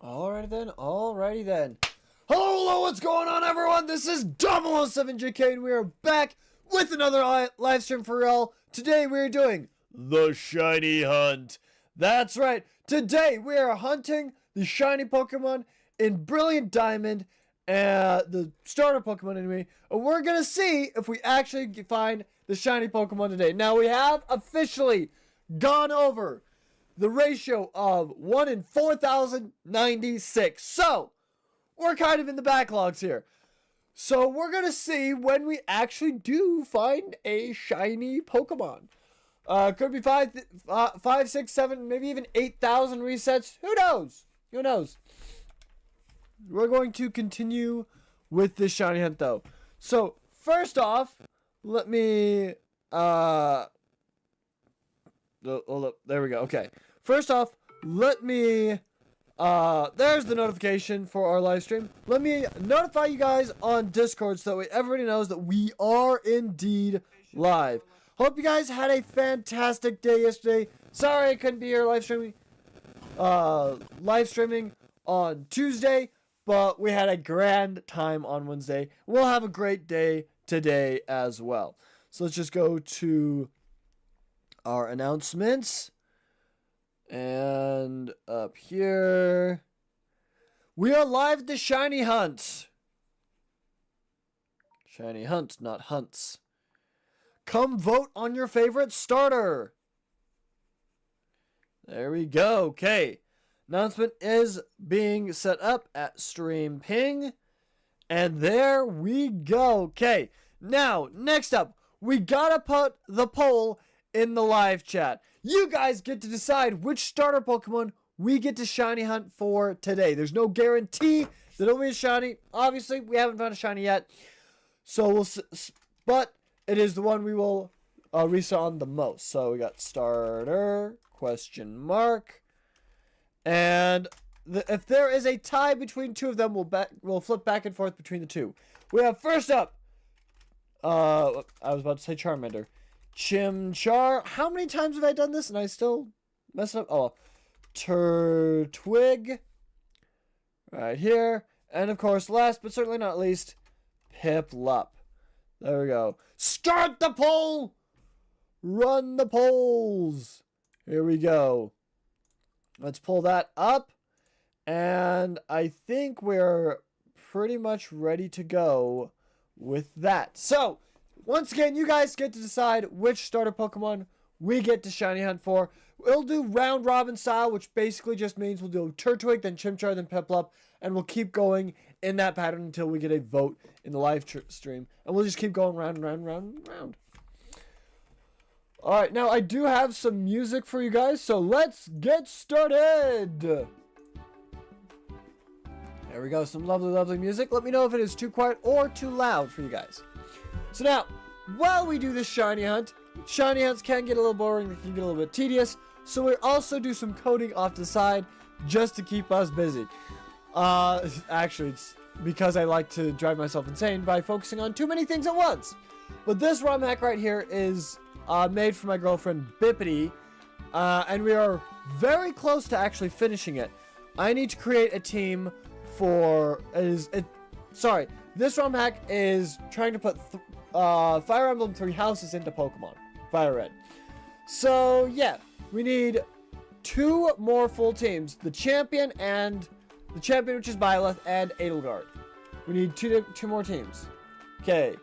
Alrighty then. Hello, what's going on, everyone? This is 007JK, and we are back with another live stream for y'all. Today we are doing the shiny hunt. That's right. Today we are hunting the shiny Pokemon in Brilliant Diamond, the starter Pokemon anyway. And we're gonna see if we actually find the shiny Pokemon today. Now we have officially gone over the ratio of 1 in 4,096. So we're kind of in the backlogs here. So we're going to see when we actually do find a shiny Pokemon. Could be 5, 6, 7, maybe even 8,000 resets. Who knows? Who knows? We're going to continue with this shiny hunt though. So first off, let me... hold up. There we go. Okay. First off, let me... there's the notification for our live stream. Let me notify you guys on Discord so that way everybody knows that we are indeed live. Hope you guys had a fantastic day yesterday. Sorry I couldn't be here live streaming on Tuesday, but we had a grand time on Wednesday. We'll have a great day today as well. So let's just go to our announcements. And up here, we are live at the shiny hunt. Shiny hunt, not hunts. Come vote on your favorite starter. There we go. Okay. Announcement is being set up at stream ping. And there we go. Okay. Now, next up, we gotta put the poll in the live chat. You guys get to decide which starter Pokemon we get to shiny hunt for today. There's no guarantee that it'll be a shiny. Obviously, we haven't found a shiny yet. So but it is the one we will reset on the most. So we got starter, question mark. And if there is a tie between two of them, we'll flip back and forth between the two. We have first up, I was about to say Charmander. Chimchar. How many times have I done this and I still mess up? Oh, Turtwig. Right here. And of course, last but certainly not least, Piplup. There we go. Start the poll! Run the polls! Here we go. Let's pull that up. And I think we're pretty much ready to go with that. So, once again, you guys get to decide which starter Pokemon we get to shiny hunt for. We'll do round robin style, which basically just means we'll do Turtwig, then Chimchar, then Piplup, and we'll keep going in that pattern until we get a vote in the live stream. And we'll just keep going round and round and round and round. Alright, now I do have some music for you guys, so let's get started! There we go, some lovely, lovely music. Let me know if it is too quiet or too loud for you guys. So now, while we do this shiny hunts can get a little boring, they can get a little bit tedious, so we also do some coding off the side just to keep us busy. Actually, it's because I like to drive myself insane by focusing on too many things at once. But this ROM hack right here is made for my girlfriend Bippity, and we are very close to actually finishing it. I need to create a team for... This ROM hack is trying to put Fire Emblem 3 houses into Pokemon. Fire Red. So, yeah. We need 2 more full teams. The champion, which is Byleth, and Edelgard. We need two more teams. Okay.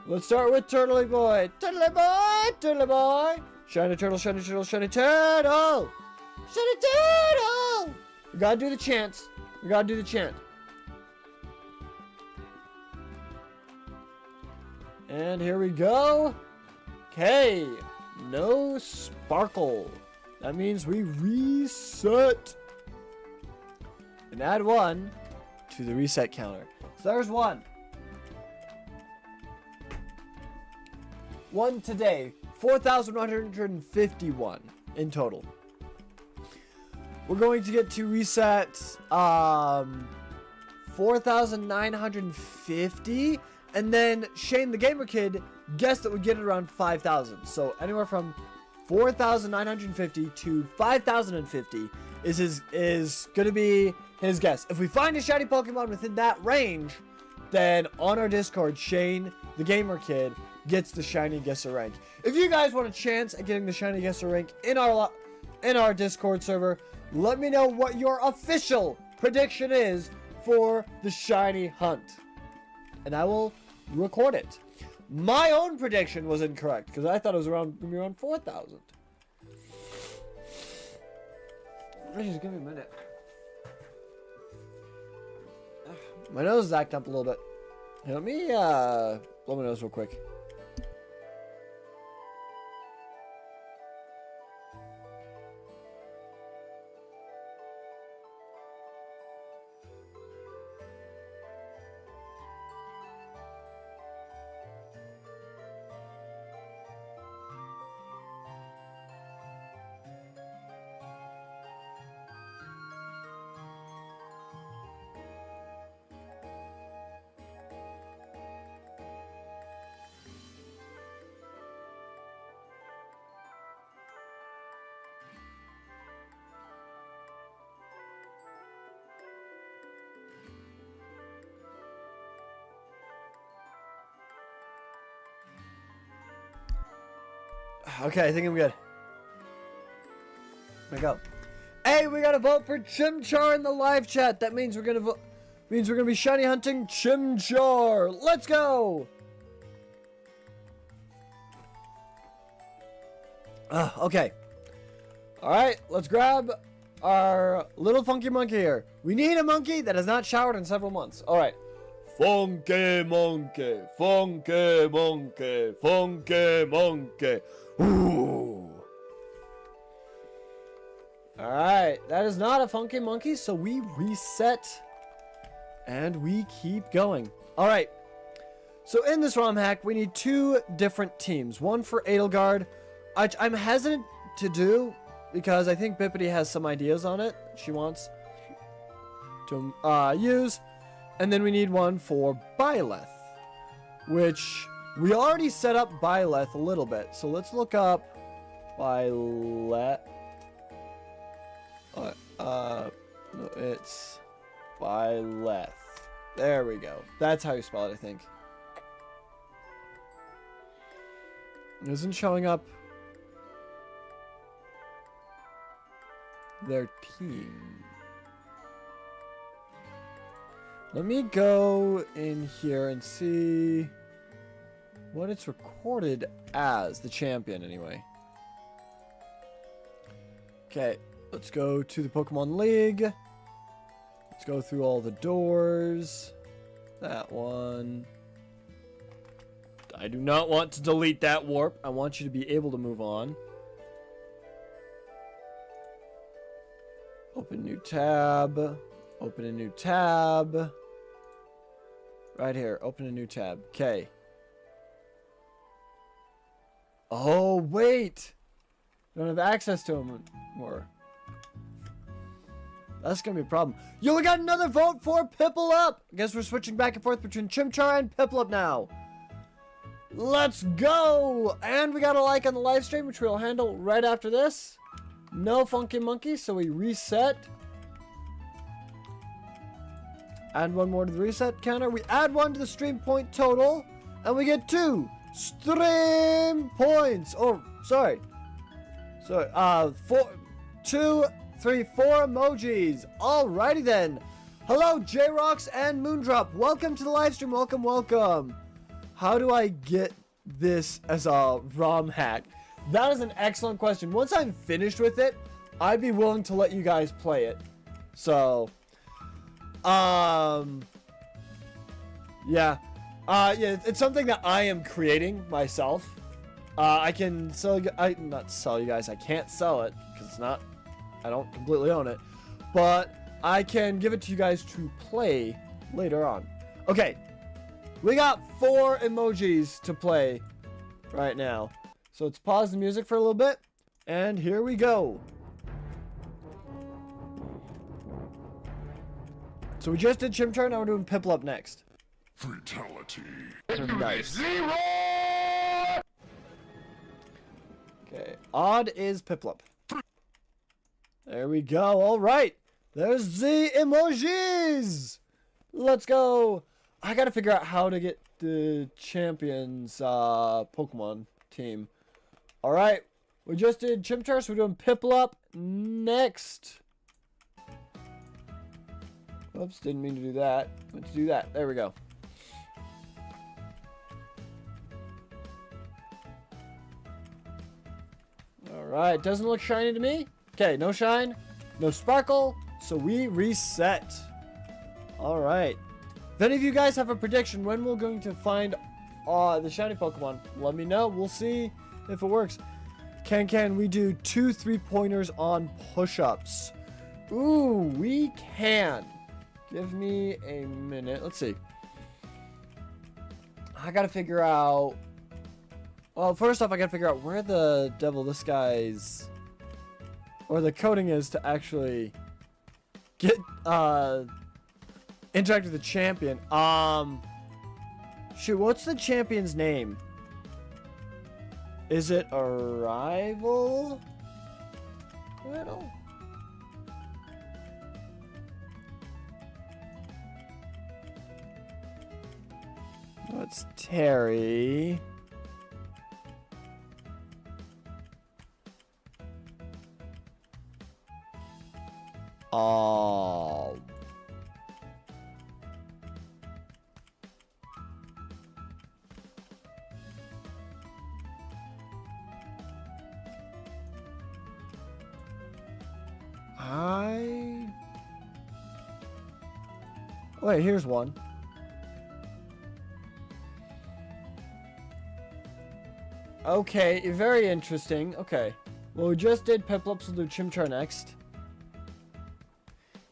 Let's start with Turtley Boy. Turtley Boy! Turtley Boy! Shiny turtle, shiny turtle, shiny turtle! Shiny turtle! We gotta do the chants. We gotta do the chant. And here we go. Okay. No sparkle. That means we reset. And add 1 to the reset counter. So there's 1. 1 today. 4,151 in total. We're going to get to reset 4,950. And then Shane the Gamer Kid guessed that we'd get it around 5,000. So anywhere from 4,950 to 5,050 is gonna be his guess. If we find a shiny Pokemon within that range, then on our Discord, Shane, the gamer kid, gets the shiny guesser rank. If you guys want a chance at getting the shiny guesser rank in our Discord server, let me know what your official prediction is for the shiny hunt, and I will record it. My own prediction was incorrect because I thought it was gonna be around 4,000. Just give me a minute. My nose is acting up a little bit. Here, let me blow my nose real quick. Okay, I think I'm good. There we go. Hey, we gotta vote for Chimchar in the live chat. That means we're gonna be shiny hunting Chimchar. Let's go. Okay. All right, let's grab our little funky monkey here. We need a monkey that has not showered in several months. All right. Funky monkey, funky monkey, funky monkey. Ooh. Alright, that is not a funky monkey, so we reset and we keep going. Alright, so in this ROM hack, we need 2 different teams. One for Edelgard, which I'm hesitant to do because I think Bippity has some ideas on it she wants to use. And then we need one for Byleth, which we already set up Byleth a little bit. So let's look up Byleth. No, it's Byleth. There we go. That's how you spell it, I think. It isn't showing up their team. Let me go in here and see what it's recorded as, the champion anyway. Okay, let's go to the Pokemon League. Let's go through all the doors. That one. I do not want to delete that warp. I want you to be able to move on. Open new tab. Open a new tab. Right here, open a new tab. Okay. Oh, wait. Don't have access to them more. That's gonna be a problem. Yo, we got another vote for Piplup. I guess we're switching back and forth between Chimchar and Piplup now. Let's go. And we got a like on the live stream, which we'll handle right after this. No funky monkey, so we reset. Add one more to the reset counter. We add one to the stream point total, and we get 2 stream points. Oh, sorry. 4 emojis. Alrighty then. Hello, J-Rocks and Moondrop. Welcome to the live stream. Welcome, welcome. How do I get this as a ROM hack? That is an excellent question. Once I'm finished with it, I'd be willing to let you guys play it. So... yeah, it's something that I am creating myself. I can not sell you guys. I can't sell it because it's not. I don't completely own it, but I can give it to you guys to play later on. Okay, we got 4 emojis to play right now, so let's pause the music for a little bit, and here we go. So we just did Chimchar, now we're doing Piplup next. Fatality. Nice. Okay, odd is Piplup. There we go. All right. There's the emojis. Let's go. I got to figure out how to get the champions Pokemon team. All right. We just did Chimchar, so we're doing Piplup next. Oops, didn't mean to do that. Meant to do that. There we go. Alright, doesn't look shiny to me. Okay, no shine, no sparkle, so we reset. Alright. If any of you guys have a prediction when we're going to find the shiny Pokemon, let me know. We'll see if it works. Can we do 2 3-pointers on push-ups? Ooh, we can. Give me a minute. Let's see. I gotta figure out... Well, first off, I gotta figure out where the devil this guy's... or the coding is to actually get, interact with the champion. Shoot, what's the champion's name? Is it Arrival? Riddle? That's Terry. Oh. Wait, here's one. Okay, very interesting. Okay. Well, we just did Piplup, so we'll do Chimchar next.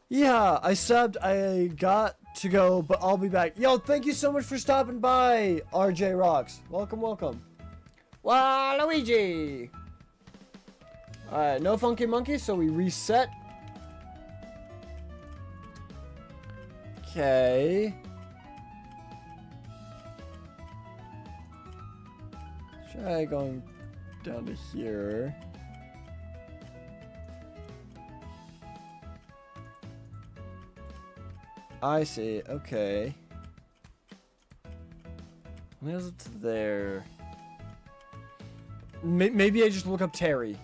Yeah, I subbed. I got to go, but I'll be back. Yo, thank you so much for stopping by, RJ Rocks. Welcome, welcome. Waluigi! Alright, no Funky Monkey, so we reset. Okay. Try going down to here. I see, okay. Where's it to there? Maybe I just look up Terry.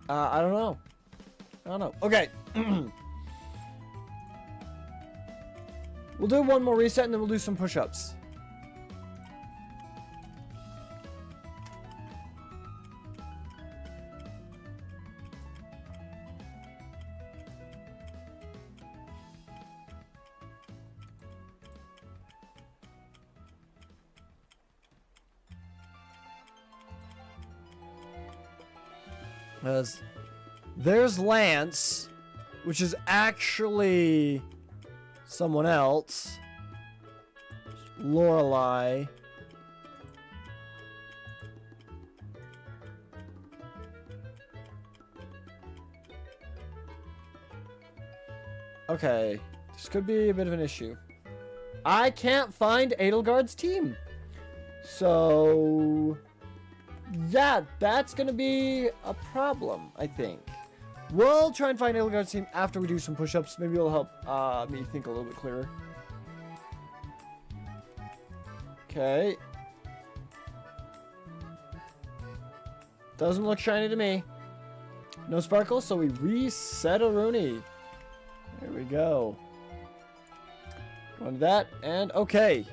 I don't know. I don't know. Okay. We'll do one more reset and then we'll do some push-ups. Because there's Lance, which is actually someone else. Lorelei. Okay, this could be a bit of an issue. I can't find Edelgard's team. So... yeah, that's gonna be a problem, I think. We'll try and find Edelgard's team after we do some push-ups. Maybe it'll help me think a little bit clearer. Okay. Doesn't look shiny to me. No sparkles, so we reset a Rooney. There we go. Go to that, and okay.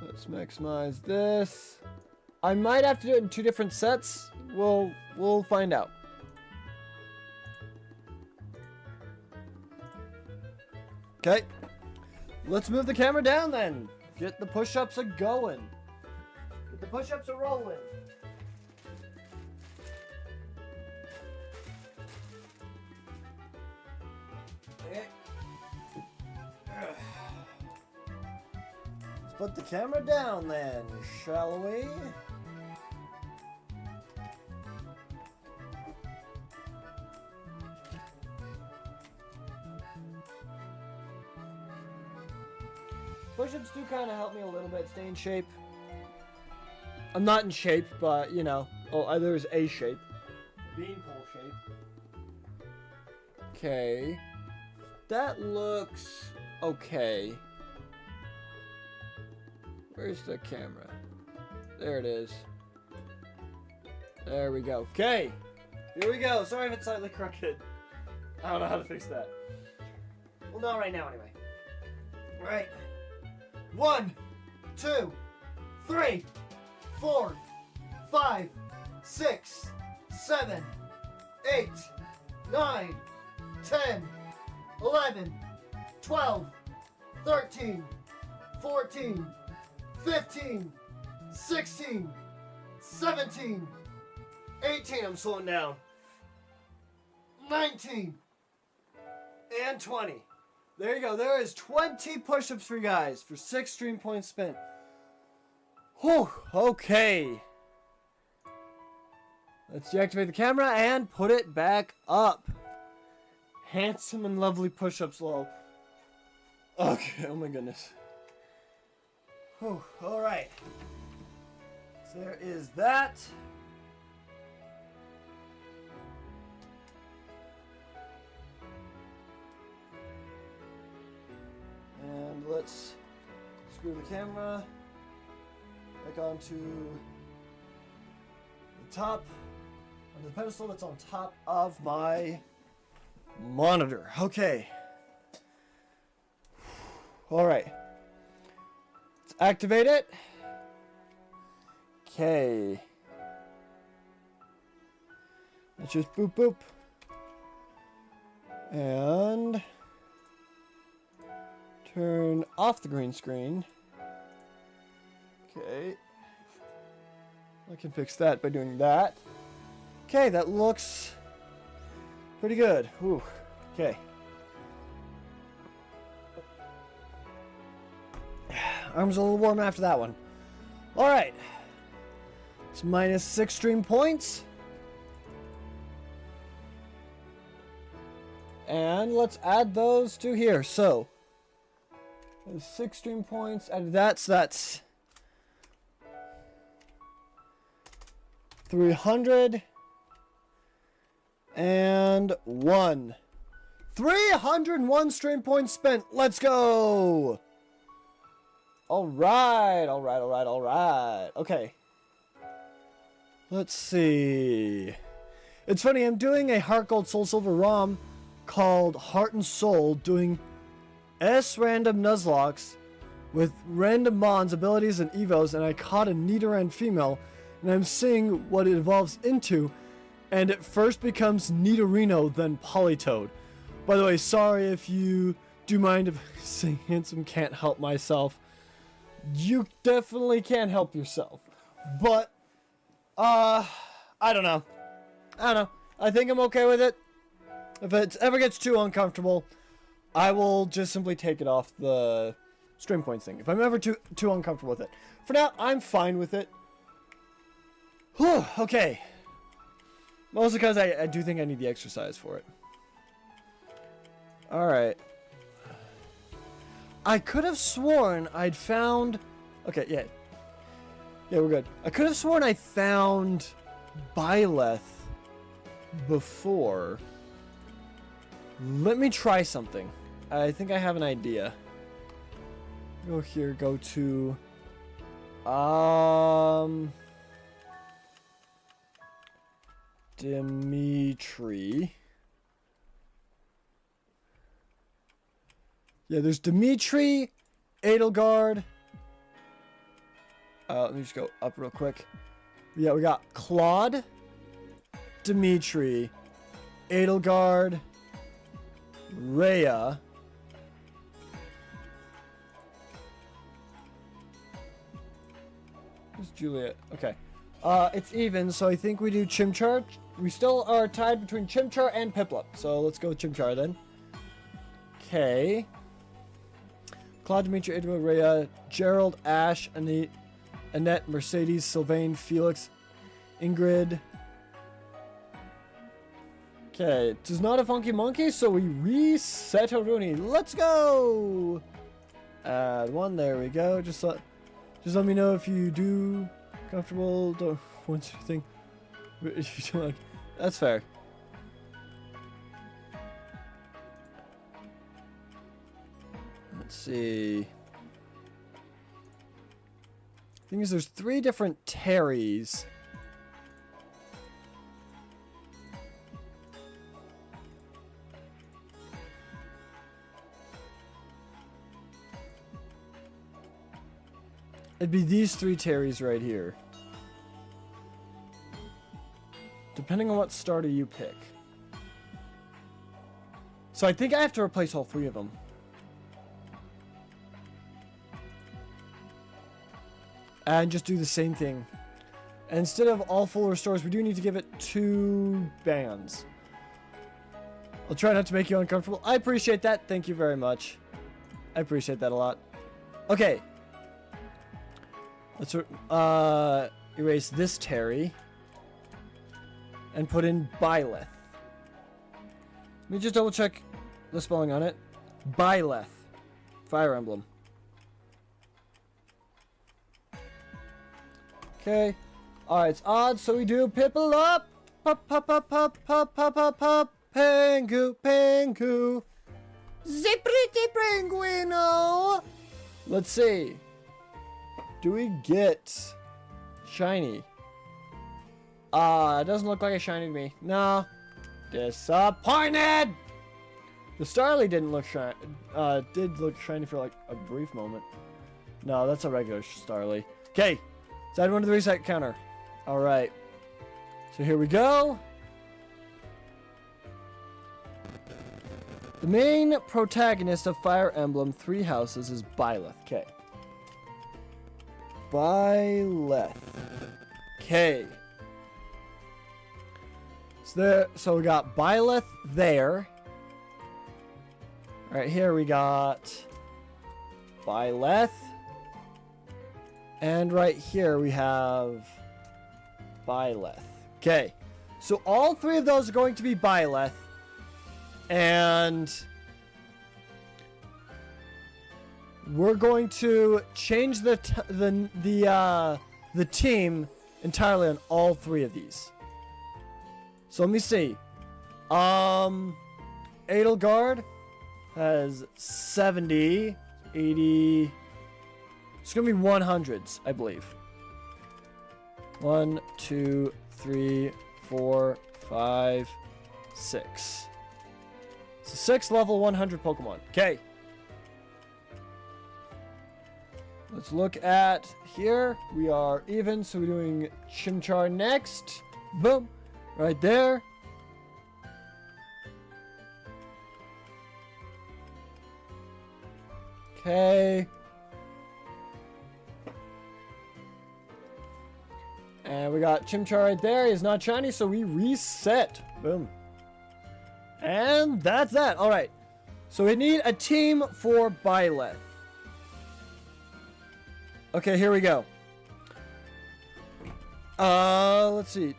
Let's maximize this. I might have to do it in 2 different sets. We'll find out. Okay. Let's move the camera down then. Get the push-ups a going. Get the push-ups a rolling. Okay. Let's put the camera down then, shall we? Push-ups do kind of help me a little bit stay in shape. I'm not in shape, but, you know, Oh, there's a shape. Beanpole shape. Okay. That looks okay. Where's the camera? There it is. There we go. Okay. Here we go. Sorry if it's slightly crooked. I don't know how to fix that. Well, not right now, anyway. All right. 1, 2, 3, 4, 5, 6, 7, 8, 9, 10, 11, 12, 13, 14, 15, 16, 17, 18, I'm slowing down, 19, and 20. There you go. There is 20 push-ups for you guys for 6 stream points spent. Whew, okay. Let's deactivate the camera and put it back up. Handsome and lovely push-ups, lol. Okay, oh my goodness. Whew, alright. So there is that. And let's screw the camera back onto the top, onto the pedestal that's on top of my monitor. Okay. All right. Let's activate it. Okay. Let's just boop boop. And turn off the green screen. Okay. I can fix that by doing that. Okay, that looks pretty good. Whew. Okay. Arms a little warm after that one. Alright. It's minus 6 stream points. And let's add those to here. So, there's 6 stream points. Added that, so that's 301. 301 stream points spent. Let's go. Alright. Okay. Let's see. It's funny, I'm doing a Heart Gold Soul Silver ROM called Heart and Soul, doing S random Nuzlocks with random Mons, abilities, and Evos, and I caught a Nidoran female, and I'm seeing what it evolves into, and it first becomes Nidorino, then Politoed. By the way, sorry if you do mind if I say handsome can't help myself. You definitely can't help yourself. But, I don't know. I think I'm okay with it. If it ever gets too uncomfortable, I will just simply take it off the stream points thing. If I'm ever too uncomfortable with it. For now, I'm fine with it. Whew, okay. Mostly because I do think I need the exercise for it. Alright. I could have sworn I'd found... Okay, yeah. Yeah, we're good. I could have sworn I found Byleth before. Let me try something. I think I have an idea. Go here, go to... Dimitri. Yeah, there's Dimitri, Edelgard. Let me just go up real quick. Yeah, we got Claude, Dimitri, Edelgard, Rhea. Who's Juliet? Okay. It's even, so I think we do Chimchar. We still are tied between Chimchar and Piplup. So let's go with Chimchar then. Okay. Claude, Dimitri, Edward, Rhea, Gerald, Ash, Annette, Mercedes, Sylvain, Felix, Ingrid. Okay, it is not a funky monkey, so we reset Haruni. Let's go! Add one, there we go. Just let me know if you do comfortable. Don't once you think. That's fair. Let's see. Thing is, there's 3 different Terrys. It'd be these 3 Terrys right here. Depending on what starter you pick. So I think I have to replace all 3 of them. And just do the same thing. And instead of all full restores, we do need to give it 2 bands. I'll try not to make you uncomfortable. I appreciate that. Thank you very much. I appreciate that a lot. Okay. Let's erase this Terry. And put in Byleth. Let me just double check the spelling on it. Byleth. Fire Emblem. Okay. Alright, it's odd, so we do Pipple up. Pop, pop, pop, pop, pop, pop, pop, pop. Pengu, Pengu. Zipriti Penguino. Let's see. Do we get shiny? It doesn't look like a shiny to me. No. Disappointed! The Starly didn't look shiny. Did look shiny for like a brief moment. No, that's a regular Starly. Okay. Let's add one to the reset counter. Alright. So here we go. The main protagonist of Fire Emblem 3 Houses is Byleth. Okay. Byleth. Okay. So we got Byleth there. Right here we got Byleth. And right here we have Byleth. Okay. So all 3 of those are going to be Byleth. And we're going to change the team entirely on all 3 of these. So let me see. Edelgard has 70, 80. It's gonna be 100s, I believe. 1, 2, 3, 4, 5, 6. So 6 level 100 Pokemon. Okay. Let's look at here. We are even, so we're doing Chimchar next. Boom. Right there. Okay. And we got Chimchar right there. He's not shiny, so we reset. Boom. And that's that. Alright. So we need a team for Byleth. Okay, here we go. Let's see.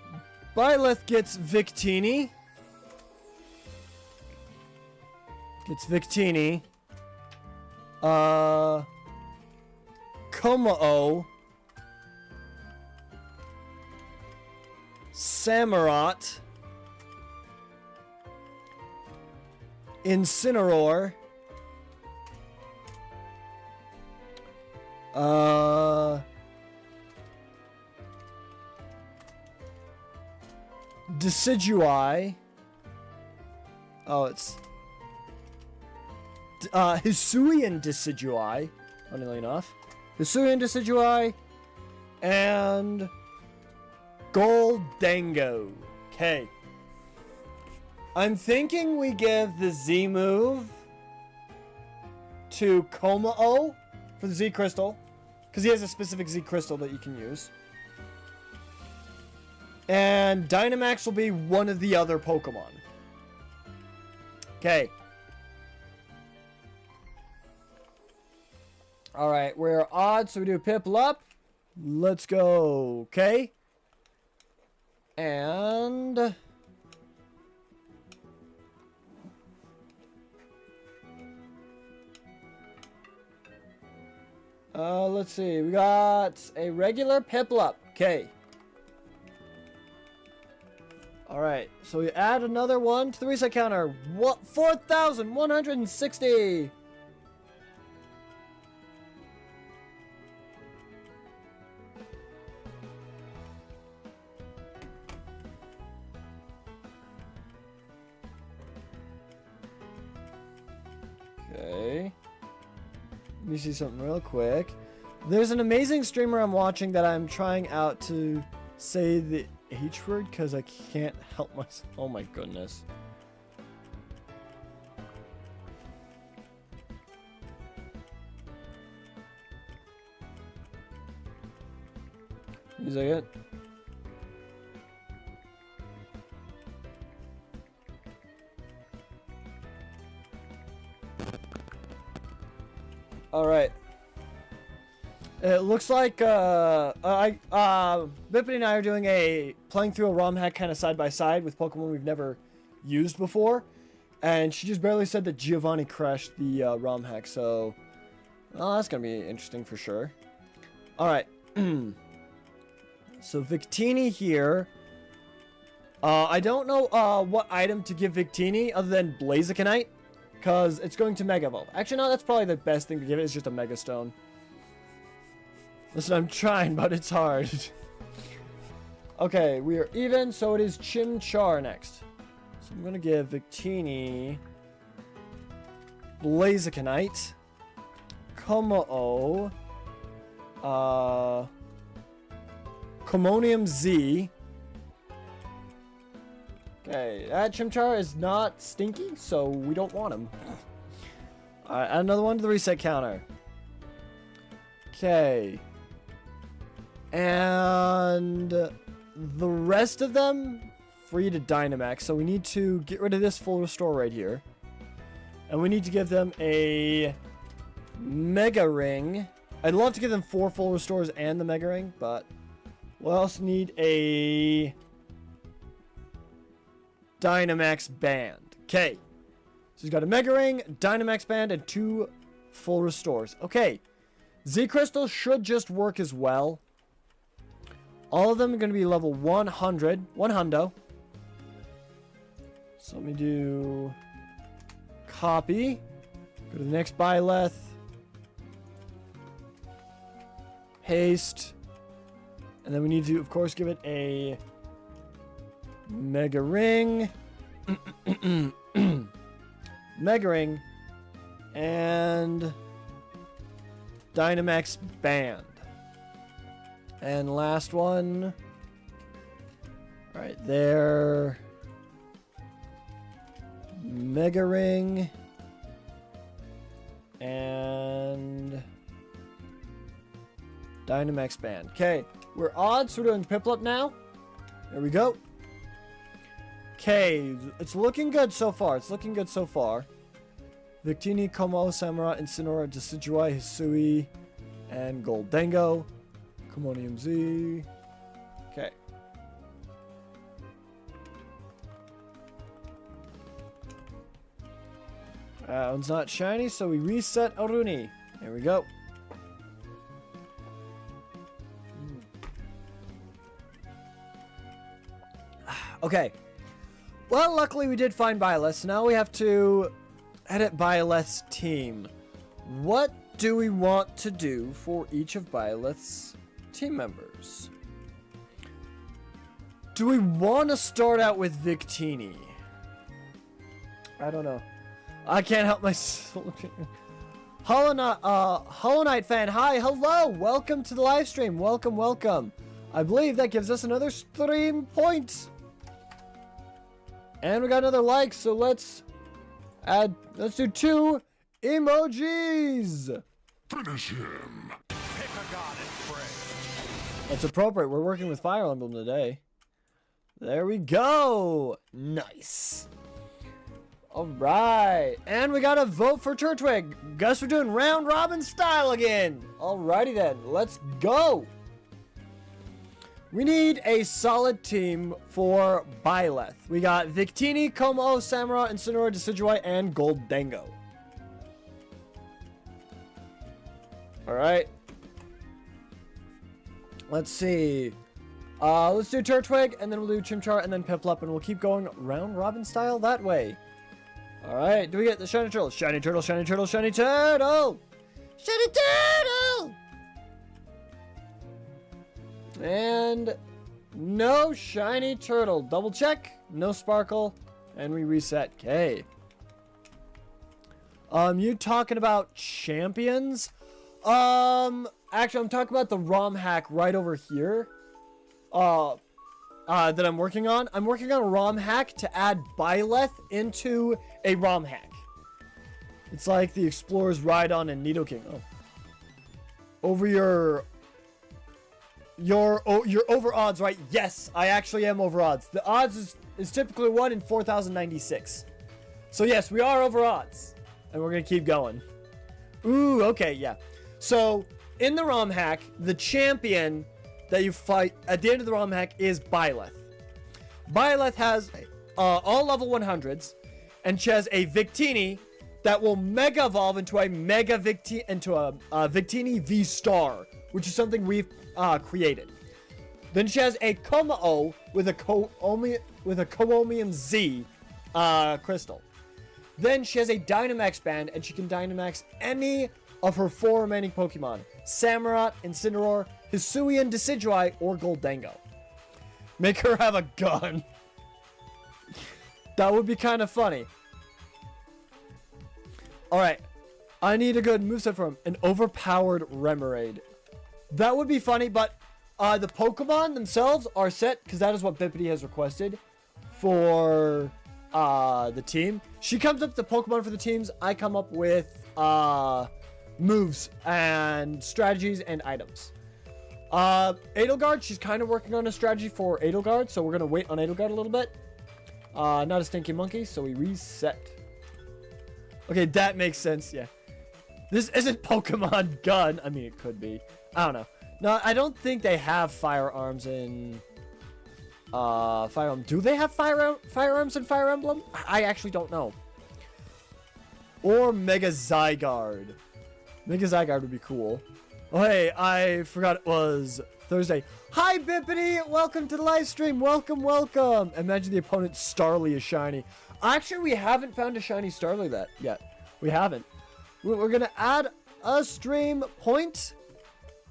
Byleth gets Victini. Komao. Samurott. Incineroar. Decidueye. Oh, it's Hisuian Decidueye, funnily enough. Hisuian Decidueye and Goldango. Okay. I'm thinking we give the Z move to Komao for the Z Crystal, because he has a specific Z Crystal that you can use. And Dynamax will be one of the other Pokemon. Okay. Alright, we're odd, so we do Pipple up. Let's go. Okay. And let's see. We got a regular Pipple up. Okay. Alright, so we add another one to the reset counter. What? 4,160! Okay. Let me see something real quick. There's an amazing streamer I'm watching that I'm trying out to say the H word because I can't help myself. Oh my goodness. Give me a second. All right. It looks like Bippity and I are doing playing through a ROM hack kind of side by side with Pokemon we've never used before, and she just barely said that Giovanni crashed the ROM hack. So, well, that's gonna be interesting for sure. All right. So Victini here. I don't know what item to give Victini other than Blazikenite, because it's going to Mega Evolve. Actually, no, that's probably the best thing to give it is just a Mega Stone. Listen, I'm trying, but it's hard. Okay, we are even, so it is Chimchar next. So I'm going to give Victini Blazikenite, Como-O, Commonium Z. Okay, that Chimchar is not stinky, so we don't want him. Alright, add another one to the reset counter. Okay. And the rest of them free to Dynamax, so we need to get rid of this full restore right here. And we need to give them a Mega Ring. I'd love to give them 4 full restores and the Mega Ring, but we'll also need a Dynamax Band. Okay. So he's got a Mega Ring, Dynamax Band, and 2 full restores. Okay. Z Crystal should just work as well. All of them are going to be level 100. 100. So let me do copy. Go to the next Byleth. Paste. And then we need to, of course, give it a Mega Ring. Mega Ring. And Dynamax Band. And last one. Right there. Mega Ring. And Dynamax Band. Okay, we're odds. We're doing Piplup now. There we go. Okay, it's looking good so far. It's looking good so far. Victini, Como, Samurott, Incineroar, Decidueye, Hisui, and Goldengo. Commonium Z. Okay. That one's not shiny, so we reset Aruni. There we go. Okay. Well, luckily we did find Byleth, so now we have to edit Byleth's team. What do we want to do for each of Byleth's team members? Do we want to start out with Victini? I don't know. I can't help myself. Hollow Knight fan, hi, hello, welcome to the live stream. Welcome, welcome. I believe that gives us another stream point. And we got another like, so let's do 2 emojis. Finish him. Pick a god and pray. That's appropriate. We're working with Fire Emblem today. There we go. Nice. All right. And we got a vote for Turtwig. Guess we're doing round robin style again. Alrighty then. Let's go. We need a solid team for Byleth. We got Victini, Como, Samurott, Incineroar, Decidueye, and Goldengo. Alright. Let's see. Let's do Turtwig, and then we'll do Chimchar, and then Piplup, and we'll keep going round robin style that way. Alright, do we get the shiny turtle? Shiny turtle, shiny turtle, shiny turtle! Shiny turtle! And no shiny turtle. Double check, no sparkle, and we reset. Okay. You talking about champions? Actually, I'm talking about the ROM hack right over here. That I'm working on. I'm working on a ROM hack to add Byleth into a ROM hack. It's like the Explorer's Rhydon and Nidoking. Oh. Over you're over odds, right? Yes, I actually am over odds. The odds is typically 1 in 4,096. So yes, we are over odds. And we're gonna keep going. Ooh, okay, yeah. So, in the ROM hack, the champion that you fight at the end of the ROM hack is Byleth. Byleth has all level 100s, and she has a Victini that will Mega Evolve into a Victini V-Star, which is something we've created. Then she has a Komao with a Chromium Z crystal. Then she has a Dynamax band, and she can Dynamax any of her 4 remaining Pokemon: Samurott, Incineroar, Hisuian, Decidueye, or Goldango. Make her have a gun. That would be kind of funny. Alright. I need a good moveset for him. An overpowered Remoraid. That would be funny, but the Pokemon themselves are set, because that is what Bippity has requested for the team. She comes up with the Pokemon for the teams. I come up with moves and strategies and items. Edelgard, she's kind of working on a strategy for Edelgard, so we're going to wait on Edelgard a little bit. Not a stinky monkey, so we reset. Okay, that makes sense, yeah. This isn't Pokemon Gun. I mean, it could be. I don't know. No, I don't think they have firearms in Fire Emblem. Do they have firearms in Fire Emblem? I actually don't know. Or Mega Zygarde. Mega Zygarde would be cool. Oh, hey, I forgot it was Thursday. Hi, Bippity! Welcome to the live stream. Welcome, welcome. Imagine the opponent Starly is shiny. Actually, we haven't found a shiny Starly yet. We haven't. We're going to add a stream point.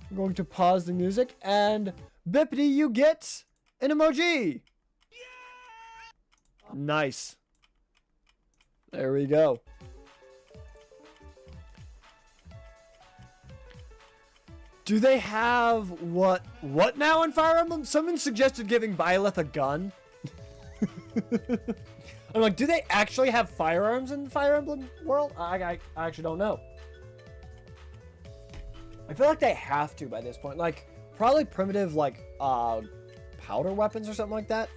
I'm going to pause the music. And, Bippity, you get an emoji. Yeah! Nice. There we go. Do they have what now in Fire Emblem? Someone suggested giving Byleth a gun. I'm like, do they actually have firearms in the Fire Emblem world? I actually don't know. I feel like they have to by this point. Like, probably primitive, like, powder weapons or something like that.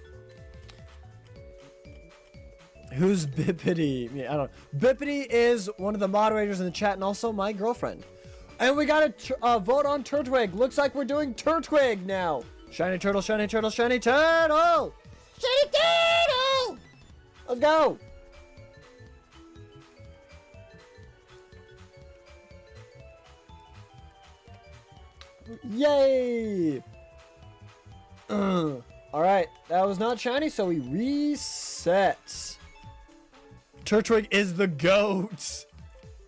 Who's Bippity? Yeah, I don't know. Bippity is one of the moderators in the chat and also my girlfriend. And we got to vote on Turtwig. Looks like we're doing Turtwig now. Shiny turtle, shiny turtle, shiny turtle! Shiny turtle! Let's go! Yay! Alright, that was not shiny, so we reset. Turtwig is the GOAT.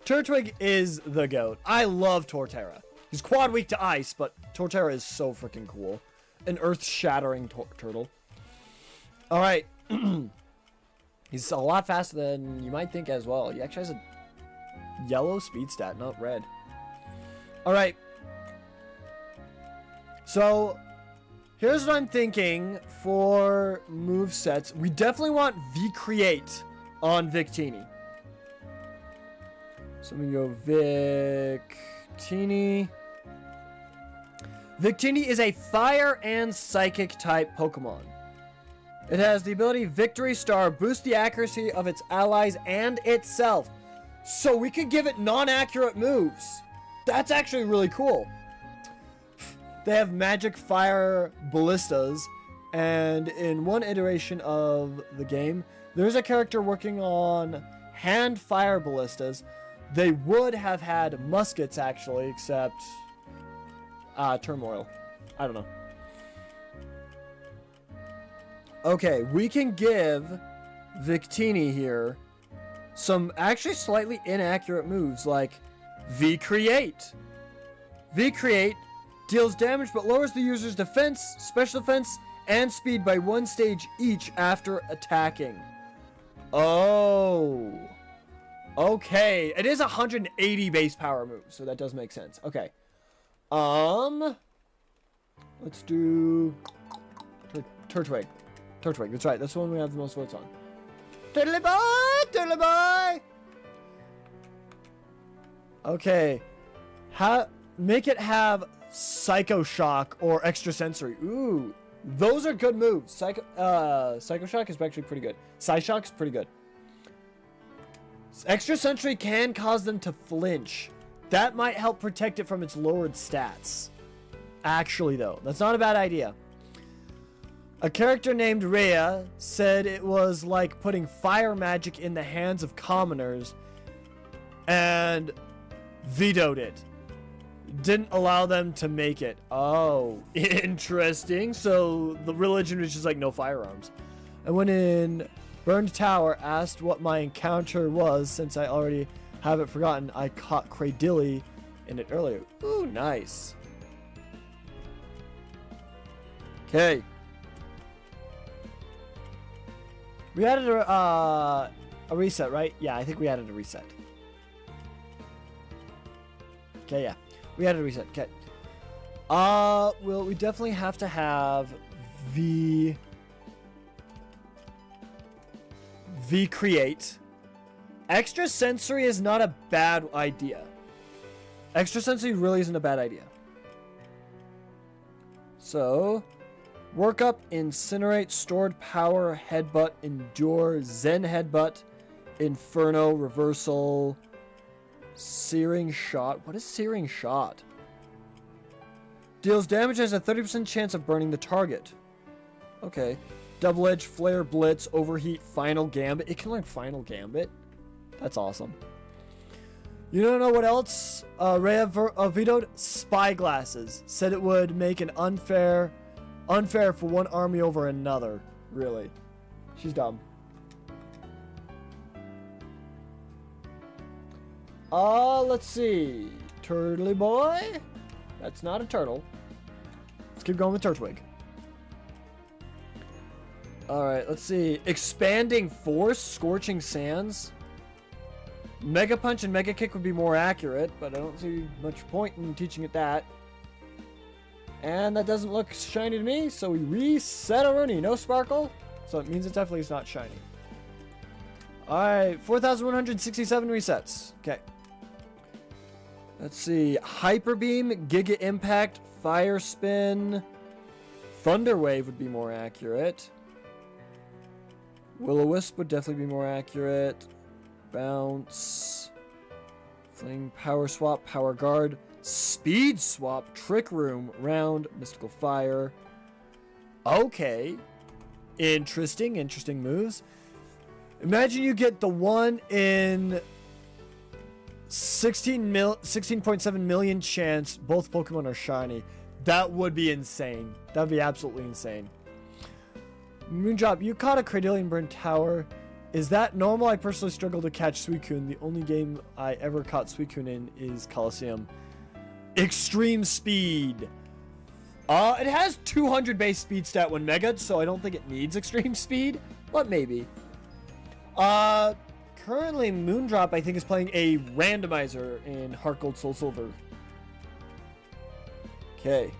Turtwig is the GOAT. I love Torterra. He's quad weak to ice, but Torterra is so freaking cool. An earth-shattering turtle. Alright. He's a lot faster than you might think as well. He actually has a yellow speed stat, not red. Alright. So, here's what I'm thinking for movesets. We definitely want V-Create on Victini. So I'm going to go Victini. Victini is a fire and psychic type Pokemon. It has the ability Victory Star, boost the accuracy of its allies and itself. So we could give it non-accurate moves. That's actually really cool. They have magic fire ballistas, and in one iteration of the game, there's a character working on hand fire ballistas. They would have had muskets, actually, except turmoil. I don't know. Okay, we can give Victini here some actually slightly inaccurate moves like V-Create. V-Create deals damage but lowers the user's defense, special defense, and speed by 1 stage each after attacking. Oh. Okay. It is 180 base power move, so that does make sense. Okay. Let's do Turtwig. Turtwig, that's right. That's the one we have the most votes on. Turtley boy! Turtley boy! Okay. Make it have Psycho Shock or Extrasensory. Ooh. Those are good moves. Psycho Shock is actually pretty good. Psyshock is pretty good. Extrasensory can cause them to flinch. That might help protect it from its lowered stats. Actually, though, that's not a bad idea. A character named Rhea said it was like putting fire magic in the hands of commoners and vetoed it. Didn't allow them to make it. Oh, interesting. So the religion was just like no firearms. I went in Burned Tower, asked what my encounter was since I already have it forgotten. I caught Cradilly in it earlier. Ooh, nice. Okay. We added a reset, right? Yeah, I think we added a reset. Okay, yeah. We added a reset. Okay. Well, we definitely have to have V-Create. Extrasensory is not a bad idea. Extrasensory really isn't a bad idea. So, Work Up, Incinerate, Stored Power, Headbutt, Endure, Zen Headbutt, Inferno, Reversal, Searing Shot. What is Searing Shot? Deals damage, has a 30% chance of burning the target. Okay. Double Edge, Flare, Blitz, Overheat, Final Gambit. It can learn Final Gambit. That's awesome. You don't know what else Rhea vetoed? Spyglasses. Said it would make an unfair for one army over another. Really. She's dumb. Let's see. Turtley boy? That's not a turtle. Let's keep going with Turtwig. Alright, let's see. Expanding Force, Scorching Sands. Mega Punch and Mega Kick would be more accurate, but I don't see much point in teaching it that. And that doesn't look shiny to me, so we reset a Rooney. No sparkle, so it means it definitely is not shiny. Alright, 4,167 resets. Okay. Let's see. Hyper Beam, Giga Impact, Fire Spin. Thunder Wave would be more accurate. Will-O-Wisp would definitely be more accurate. Bounce. Fling, Power Swap, Power Guard. Speed Swap, Trick Room, Round, Mystical Fire. Okay. Interesting moves. Imagine you get the one in 16.7 million chance both Pokemon are shiny. That would be insane. That would be absolutely insane. Moondrop, you caught a Cradillion Burn Tower. Is that normal? I personally struggle to catch Suicune. The only game I ever caught Suicune in is Coliseum. Extreme Speed. It has 200 base speed stat when Mega, so I don't think it needs Extreme Speed, but maybe. Currently Moondrop, I think, is playing a randomizer in Heart Gold Soul Silver. Okay.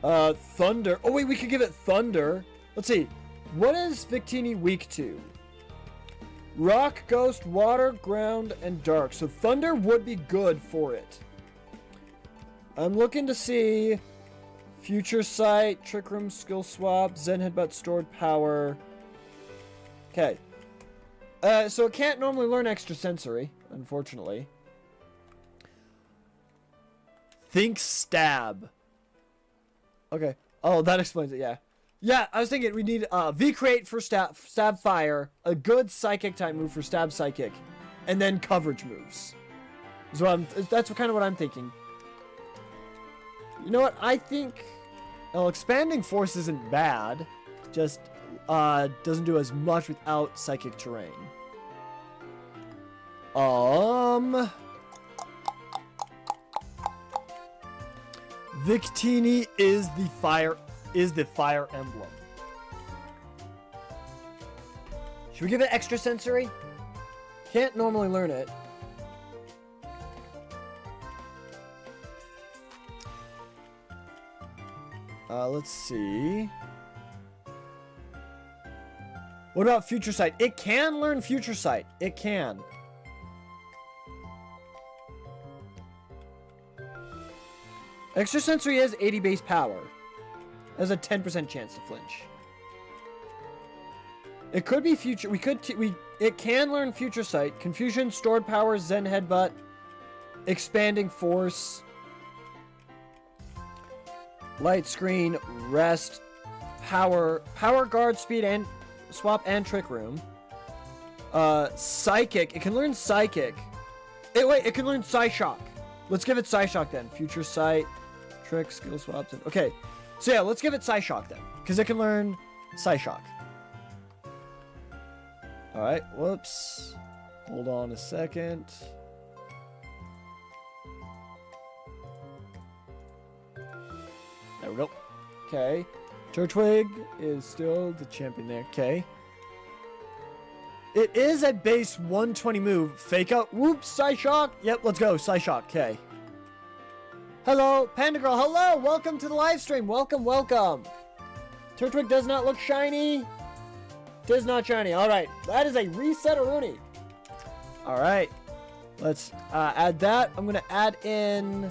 Thunder. Oh, wait, we could give it Thunder. Let's see. What is Victini weak to? Rock, Ghost, Water, Ground, and Dark. So Thunder would be good for it. I'm looking to see Future Sight, Trick Room, Skill Swap, Zen Headbutt, Stored Power. Okay. So it can't normally learn Extrasensory, unfortunately. Think Stab. Okay. Oh, that explains it, yeah. Yeah, I was thinking we need V-Create for Stab Fire, a good Psychic type move for Stab Psychic, and then coverage moves. That's kind of what I'm thinking. You know what? I think Well, expanding force isn't bad. Just doesn't do as much without psychic terrain. Victini is the fire emblem. Should we give it extra sensory? Can't normally learn it. Let's see. What about Future Sight? It can learn Future Sight. It can. Extrasensory has 80 base power. There's a 10% chance to flinch. It could be future. It can learn Future Sight, Confusion, Stored Power, Zen Headbutt, Expanding Force, Light Screen, Rest, Power Guard, Speed and Swap, and Trick Room. Psychic. It can learn Psychic. It can learn Psyshock. Let's give it Psyshock then. Future Sight, Trick, Skill Swaps. Okay. So yeah, let's give it Psyshock then, because it can learn Psyshock. Alright, whoops. Hold on a second. There we go. Okay. Turtwig is still the champion there. Okay. It is a base 120 move. Fake out. Whoops, Psyshock. Yep, let's go. Psyshock. Okay. Hello, Panda Girl. Hello. Welcome to the live stream. Welcome, welcome. Turtwig does not look shiny. Does not shiny. All right. That is a reset Rooney. All right. Let's add that. I'm going to add in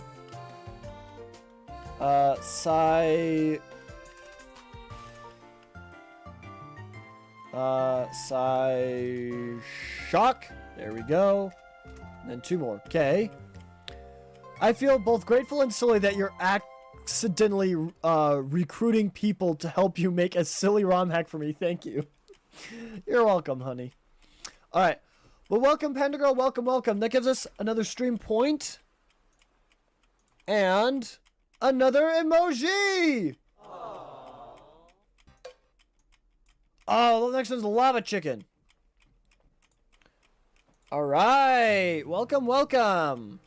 Psyshock. There we go. And then 2 more. Okay. I feel both grateful and silly that you're accidentally recruiting people to help you make a silly ROM hack for me. Thank you. You're welcome, honey. All right. Well, welcome, Panda Girl. Welcome, welcome. That gives us another stream point. And another emoji. Oh, the next one's Lava Chicken. All right. Welcome, welcome.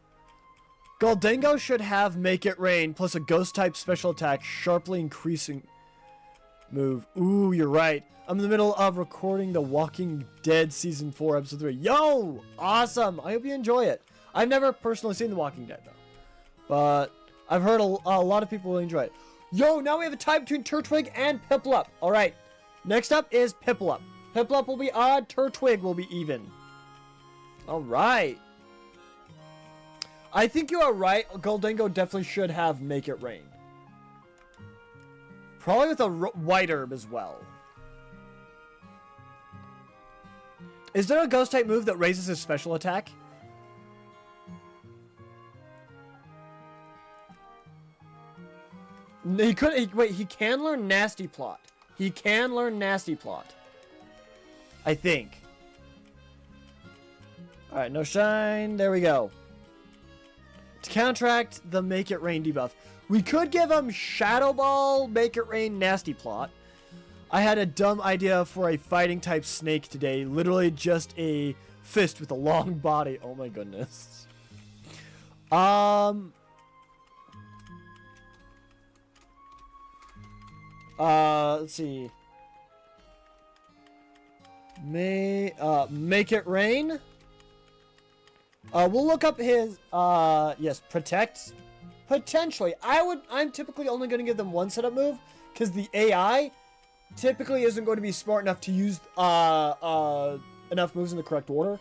Goldango should have Make It Rain plus a ghost type special attack, sharply increasing move. Ooh, you're right. I'm in the middle of recording The Walking Dead Season 4, Episode 3. Yo! Awesome! I hope you enjoy it. I've never personally seen The Walking Dead, though. But I've heard a lot of people will enjoy it. Yo, now we have a tie between Turtwig and Piplup. Alright. Next up is Piplup. Piplup will be odd. Turtwig will be even. Alright. I think you are right. Goldango definitely should have Make It Rain. Probably with a White Herb as well. Is there a ghost type move that raises his special attack? He could. Wait, he can learn Nasty Plot. He can learn Nasty Plot. I think. Alright, no shine. There we go. To counteract the Make It Rain debuff, we could give him Shadow Ball, Make It Rain, Nasty Plot. I had a dumb idea for a fighting type snake today. Literally just a fist with a long body. Oh my goodness. Let's see. Make It Rain. We'll look up his, yes, Protect. Potentially. I'm typically only going to give them one setup move, because the AI typically isn't going to be smart enough to use, enough moves in the correct order.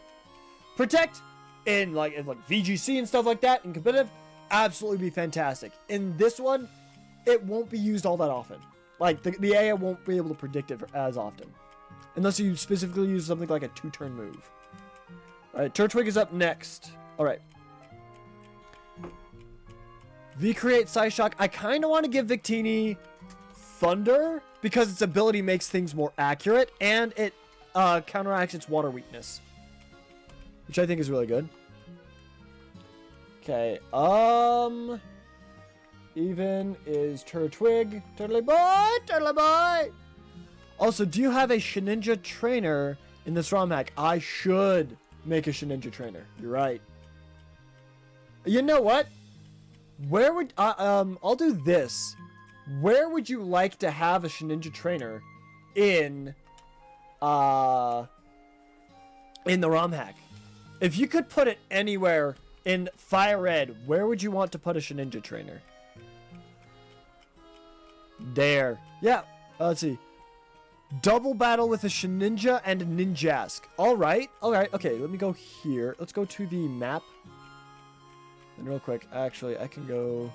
Protect, in like VGC and stuff like that, in competitive, absolutely be fantastic. In this one, it won't be used all that often. Like, the AI won't be able to predict it as often. Unless you specifically use something like a 2-turn move. Alright, Turtwig is up next. Alright. V-Create Psyshock. I kind of want to give Victini Thunder, because its ability makes things more accurate, and it counteracts its water weakness. Which I think is really good. Okay, Even is Turtwig. Turtley boy! Turtley boy! Also, do you have a Shedinja trainer in this ROM hack? I should make a Shedinja trainer. You're right. You know what? Where would... I'll do this. Where would you like to have a Shedinja trainer in the ROM hack? If you could put it anywhere in Fire Red, where would you want to put a Shedinja trainer? There. Yeah. Let's see. Double battle with a Shedinja and a Ninjask. Alright. Alright. Okay, let me go here. Let's go to the map. And real quick, actually, I can go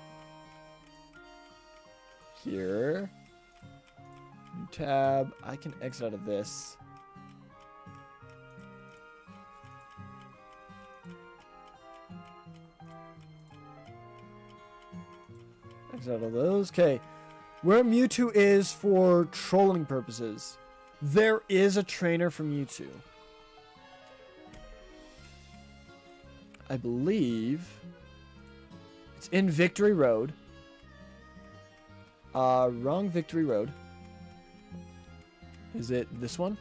here. New tab. I can exit out of this. Exit out of those. Okay. Where Mewtwo is for trolling purposes. There is a trainer for Mewtwo. I believe it's in Victory Road. Wrong Victory Road. Is it this one?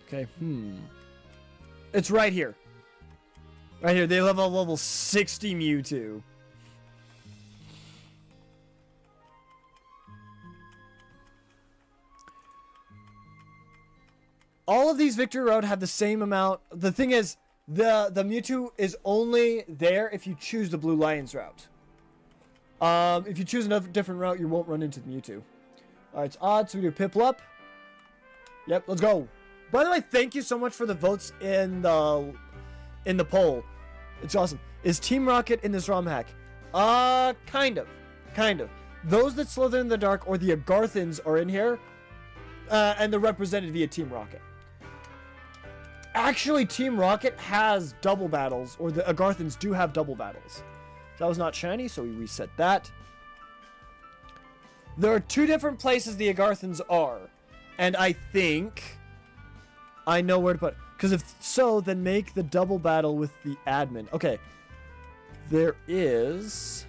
Okay, It's right here. Right here. They have a level 60 Mewtwo. All of these Victory Road have the same amount. The thing is, the Mewtwo is only there if you choose the Blue Lions route. If you choose another different route, you won't run into the Mewtwo. Alright, it's odd, so we do Piplup. Yep, let's go. By the way, thank you so much for the votes in the poll. It's awesome. Is Team Rocket in this ROM hack? Kind of. Kind of. Those that slither in the dark or the Agarthans are in here. And they're represented via Team Rocket. Actually, Team Rocket has double battles, or the Agarthans do have double battles. That was not shiny, so we reset that. There are two different places the Agarthans are, and I think I know where to put it. Because if so, then make the double battle with the admin. Okay. There is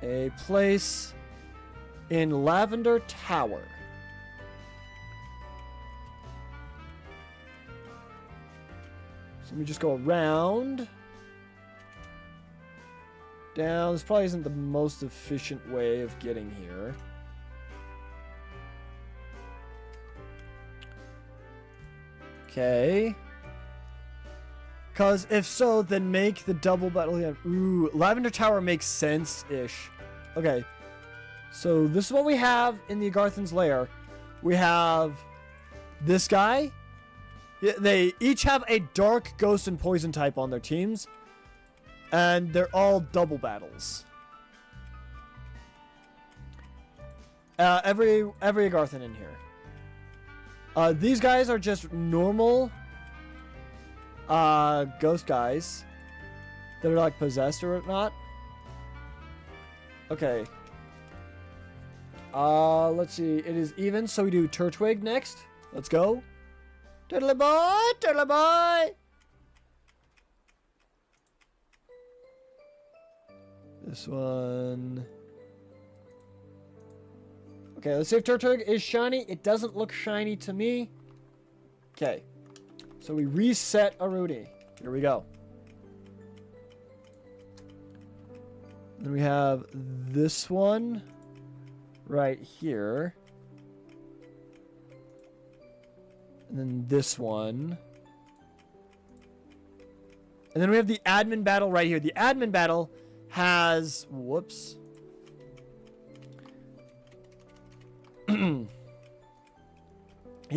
a place in Lavender Tower. Let me just go around. Down. This probably isn't the most efficient way of getting here. Okay. Because if so, then make the double battle again. Ooh, Lavender Tower makes sense-ish. Okay. So this is what we have in the Agarthan's lair. We have this guy. They each have a dark, ghost, and poison type on their teams. And they're all double battles. Every Agarthan in here. These guys are just normal ghost guys that are like possessed or whatnot. Okay. Let's see. It is even, so we do Turtwig next. Let's go. Turtle boy, turtle boy. This one. Okay, let's see if Turtwig is shiny. It doesn't look shiny to me. Okay. So we reset Arudi. Here we go. Then we have this one right here. And then this one. And then we have the admin battle right here. The admin battle has... Whoops. He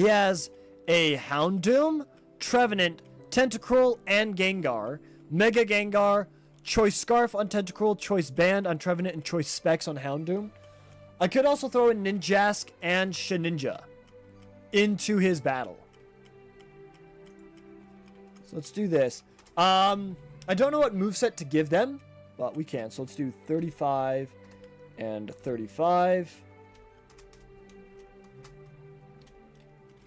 has a Houndoom, Trevenant, Tentacruel, and Gengar. Mega Gengar, Choice Scarf on Tentacruel, Choice Band on Trevenant, and Choice Specs on Houndoom. I could also throw in Ninjask and Shedinja into his battle. So let's do this. I don't know what moveset to give them, but we can. So let's do 35 and 35.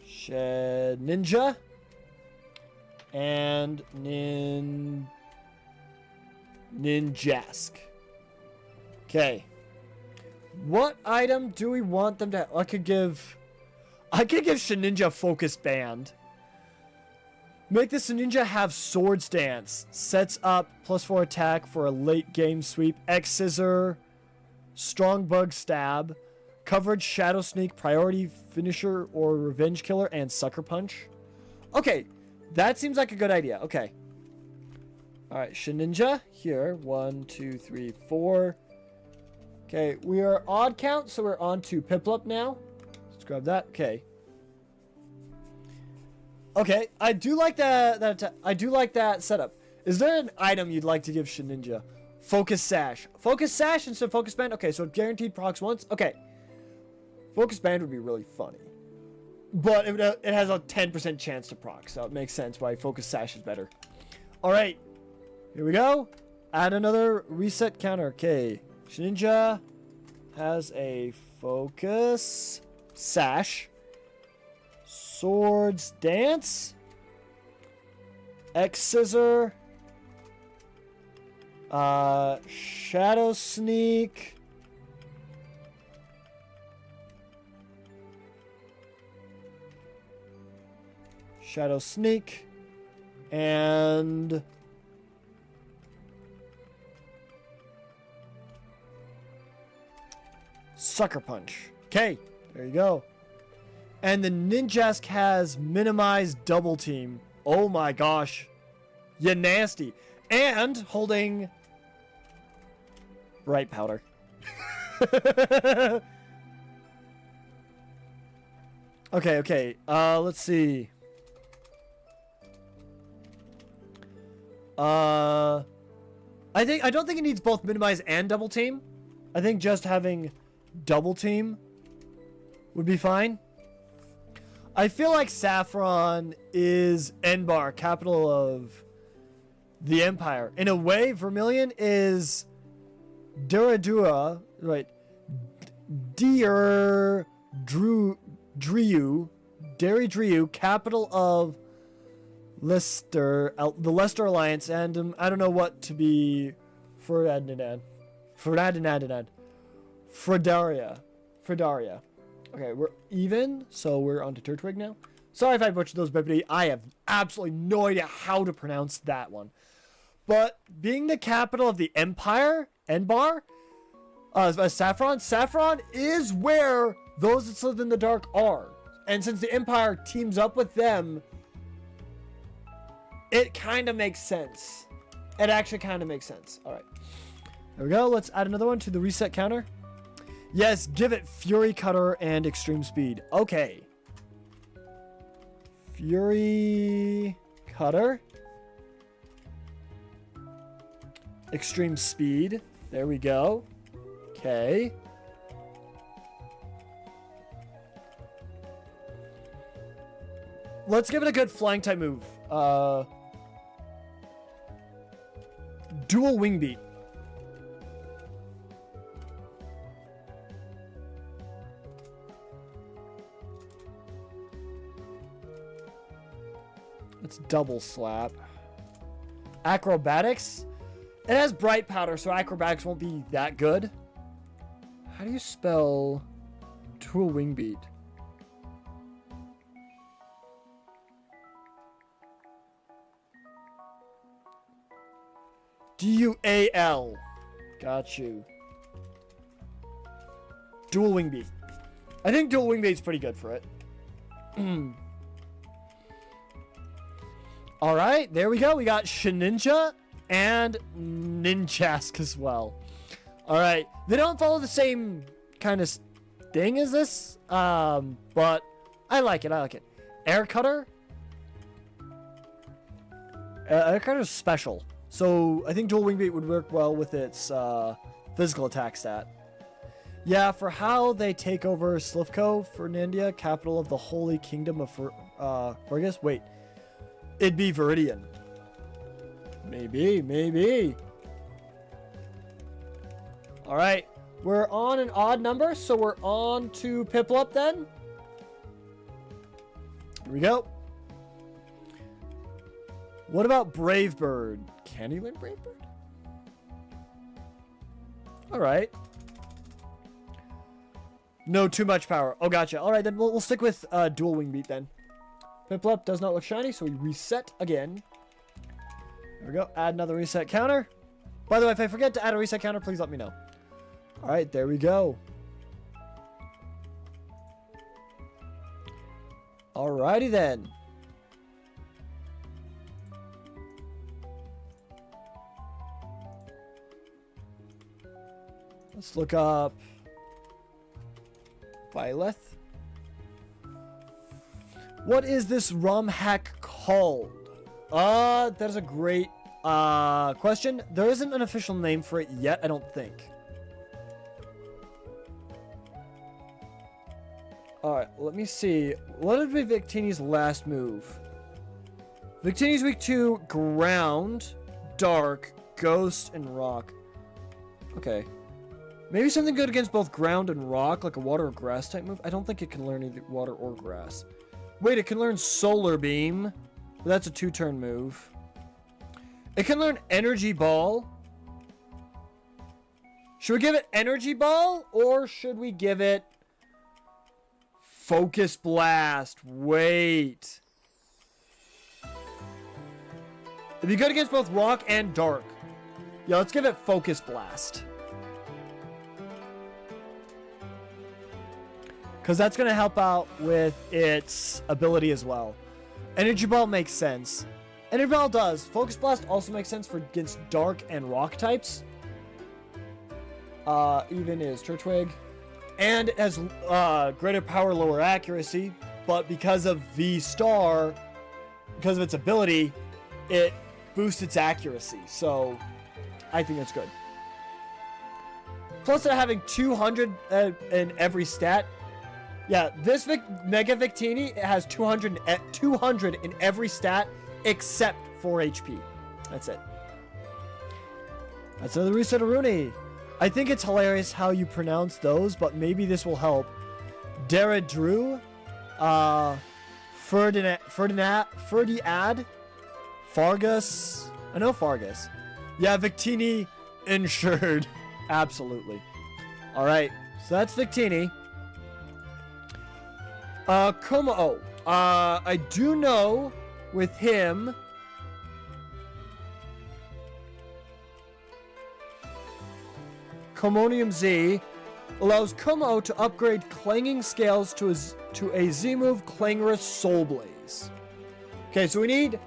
Shedinja and Ninjask. Okay. What item do we want them to have? I could give Shedinja Focus Band. Make this ninja have Sword Stance. Sets up +4 attack for a late game sweep. X Scissor. Strong Bug Stab. Coverage, Shadow Sneak, Priority Finisher or Revenge Killer, and Sucker Punch. Okay. That seems like a good idea. Okay. Alright, Shedinja. Here. 1, 2, 3, 4. Okay, we are odd count, so we're on to Piplup now. Let's grab that. Okay. Okay, I do like that. I do like that setup. Is there an item you'd like to give Shedinja? Focus Sash. Focus Sash instead of Focus Band? Okay, so it guaranteed procs once. Okay. Focus Band would be really funny. But it has a 10% chance to proc, so it makes sense why Focus Sash is better. Alright. Here we go. Add another reset counter. Okay. Shedinja has a Focus Sash. Swords Dance. X Scissor. Shadow Sneak. Shadow Sneak. And Sucker Punch. Okay, there you go. And the Ninjask has minimized double team. Oh my gosh. You nasty. And holding bright powder. Okay. Let's see. I don't think it needs both minimize and double team. I think just having double team would be fine. I feel like Saffron is Enbar, capital of the Empire. In a way, Vermilion is Duradura, right? Driu, capital of Leicester, the Leicester Alliance, and I don't know what to be Fredaria. Okay, we're even, so we're on to Turtwig now. Sorry if I butchered those, but I have absolutely no idea how to pronounce that one. But being the capital of the Empire, Enbar, Saffron is where those that live in the dark are. And since the Empire teams up with them, it kind of makes sense. It actually kind of makes sense. All right. There we go. Let's add another one to the reset counter. Yes, give it Fury Cutter and Extreme Speed. Okay. Fury Cutter. Extreme Speed. There we go. Okay. Let's give it a good flying type move. Dual Wing Beat. Let's double slap. Acrobatics. It has bright powder, so acrobatics won't be that good. How do you spell dual wing beat? D-U-A-L. Got you. Dual wing beat. I think dual wing beat's pretty good for it. All right, there we go. We got Shedinja and Ninjask as well. All right, they don't follow the same kind of thing as this, but I like it. Air Cutter. Air Cutter is special, so I think dual wing beat would work well with its physical attack stat. Yeah, for how they take over Slivko, Fernandia, capital of the Holy Kingdom of Fergus. Wait. It'd be Viridian. Maybe. Alright. We're on an odd number, so we're on to Piplup then. Here we go. What about Brave Bird? Can he learn Brave Bird? All right. No, too much power. Oh, gotcha. All right, then we'll stick with dual wing beat then. Piplup does not look shiny, so we reset again. There we go. Add another reset counter. By the way, if I forget to add a reset counter, please let me know. All right, there we go. Alrighty then. Let's look up Byleth. What is this ROM hack called? That is a great question. There isn't an official name for it yet, I don't think. Alright, let me see. What would be Victini's last move? Victini's weak to ground, dark, ghost, and rock. Okay. Maybe something good against both ground and rock, like a water or grass type move. I don't think it can learn either water or grass. Wait, it can learn solar beam. That's a 2-turn move. It can learn energy ball. Should we give it energy ball, or should we give it focus blast? Wait. It'd be good against both rock and dark. Yeah, let's give it focus blast. Because that's going to help out with its ability as well. Energy Ball makes sense. Energy Ball does. Focus Blast also makes sense for against dark and rock types. Even is Turtwig. And it has greater power, lower accuracy. But because of V-Star, because of its ability, it boosts its accuracy. So, I think that's good. Plus, having 200 in every stat. Yeah, this Mega Victini has 200 in every stat except 4 HP. That's it. That's another reset of Rooney. I think it's hilarious how you pronounce those, but maybe this will help. Deradru, Ferdiad, Fargus. I know Fargus. Yeah, Victini insured. Absolutely. All right, so that's Victini. Como. I do know with him. Commonium Z allows Como to upgrade Clanging Scales to a Z move, Clangorous Soul Blaze. Okay, so we need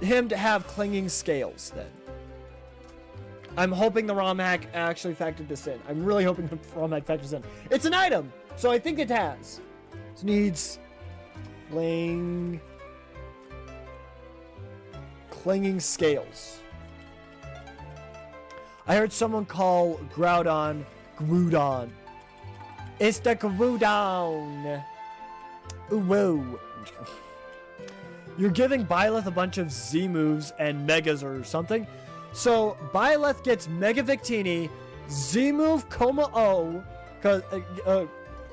him to have Clanging Scales then. I'm hoping the ROM hack actually factored this in. I'm really hoping the ROM hack factors in. It's an item, so I think it has. It needs Clanging Scales. I heard someone call Groudon Groudon. It's the Groudon. Ooh, whoa. You're giving Byleth a bunch of Z moves and Megas or something. So Byleth gets Mega Victini, Z move Coma O, because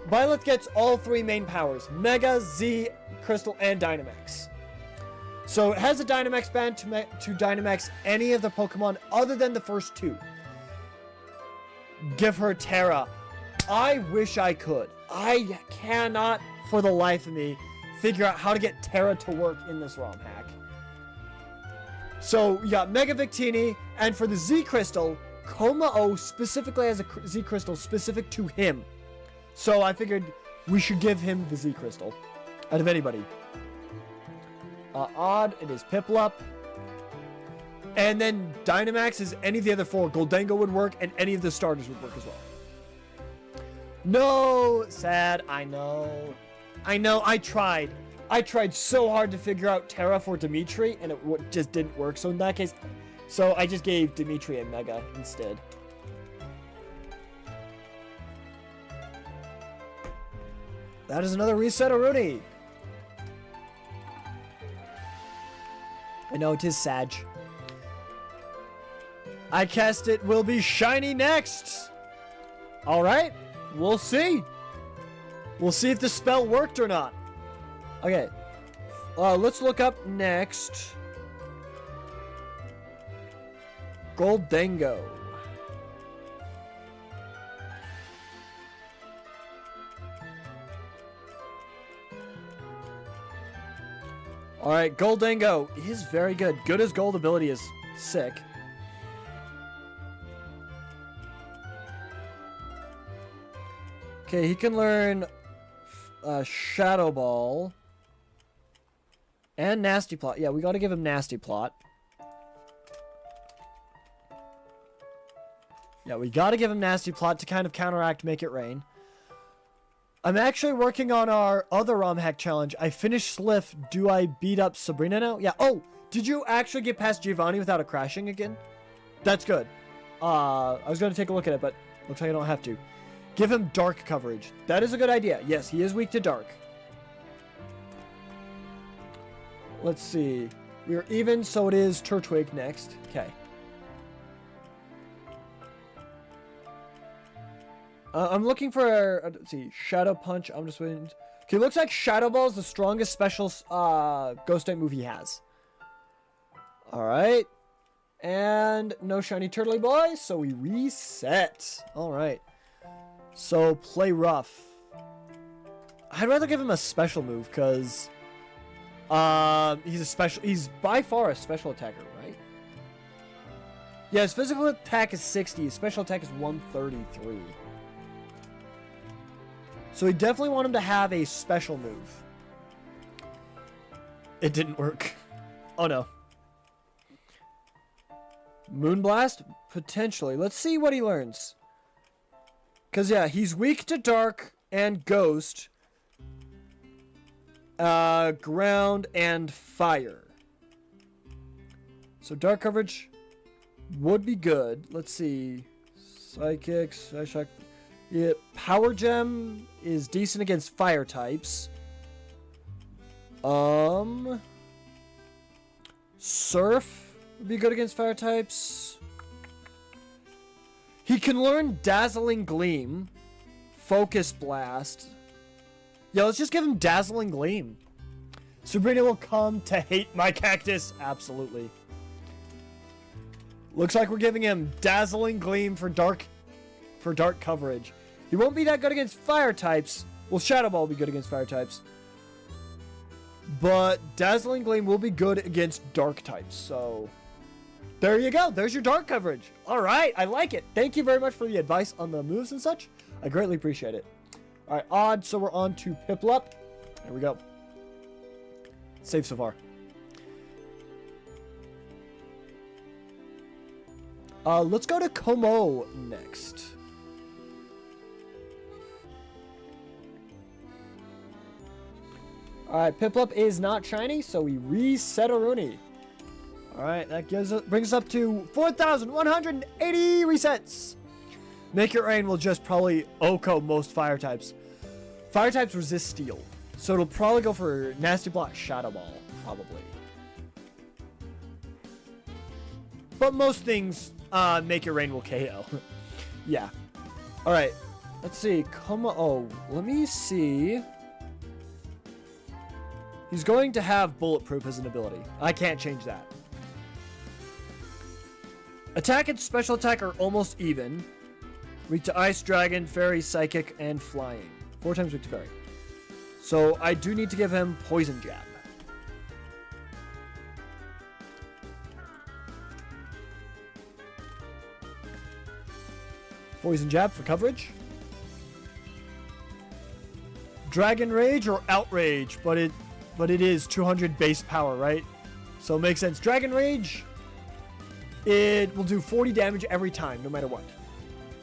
Byleth gets all 3 main powers: Mega, Z, Crystal, and Dynamax. So it has a Dynamax band to Dynamax any of the Pokemon other than the first 2. Give her Terra. I wish I could. I cannot, for the life of me, figure out how to get Terra to work in this ROM hack. So, yeah, Mega Victini, and for the Z Crystal, Coma-O specifically has a Z Crystal specific to him. So I figured we should give him the Z Crystal out of anybody. Odd, it is Piplup. And then Dynamax is any of the other 4. Goldengo would work, and any of the starters would work as well. No! Sad, I know. I tried. I tried so hard to figure out Terra for Dimitri, and it just didn't work. So in that case, so I just gave Dimitri a Mega instead. That is another reset of Rooney. I know, it is Sag. I cast it will be shiny next. Alright, we'll see. We'll see if the spell worked or not. Okay, let's look up next. Goldengo. All right, Goldango is very good. Good as gold ability is sick. Okay, he can learn Shadow Ball and Nasty Plot. Yeah, we got to give him Nasty Plot. Yeah, we got to give him Nasty Plot to kind of counteract Make It Rain. I'm actually working on our other ROM hack challenge. I finished Sliff. Do I beat up Sabrina now? Yeah. Oh, did you actually get past Giovanni without it crashing again? That's good. I was going to take a look at it, but looks like I don't have to. Give him dark coverage. That is a good idea. Yes, he is weak to dark. Let's see. We're even, so it is Turtwig next. Okay. I'm looking for, let's see, Shadow Punch. I'm just waiting. Okay, looks like Shadow Ball is the strongest special Ghost type move he has. Alright. And no shiny turtley boy, so we reset. Alright. So, play rough. I'd rather give him a special move, because he's by far a special attacker, right? Yeah, his physical attack is 60, his special attack is 133. So we definitely want him to have a special move. It didn't work. Oh no. Moonblast? Potentially. Let's see what he learns. Because yeah, he's weak to dark and ghost. Ground and fire. So dark coverage would be good. Let's see. Psychic, Psyshock. Yeah, Power Gem is decent against fire types. Surf would be good against fire types. He can learn Dazzling Gleam. Focus Blast. Yeah, let's just give him Dazzling Gleam. Sabrina will come to hate my cactus. Absolutely. Looks like we're giving him Dazzling Gleam for dark coverage. He won't be that good against fire types. Well, Shadow Ball will be good against fire types. But Dazzling Gleam will be good against dark types. So, there you go. There's your dark coverage. All right. I like it. Thank you very much for the advice on the moves and such. I greatly appreciate it. All right. Odd. So, we're on to Piplup. There we go. Safe so far. Let's go to Como next. Alright, Piplup is not shiny, so we reset a Rooney. Alright, that brings us up to 4,180 resets. Make It Rain will just probably OHKO most fire types. Fire types resist steel, so it'll probably go for Nasty Block Shadow Ball, probably. But most things, Make It Rain will KO. Yeah. Alright, let's see. Let me see. He's going to have Bulletproof as an ability. I can't change that. Attack and special attack are almost even. Weak to Ice, Dragon, Fairy, Psychic, and Flying. 4 times weak to Fairy. So I do need to give him Poison Jab. Poison Jab for coverage. Dragon Rage or Outrage, but it is 200 base power, right? So it makes sense. Dragon Rage, it will do 40 damage every time, no matter what.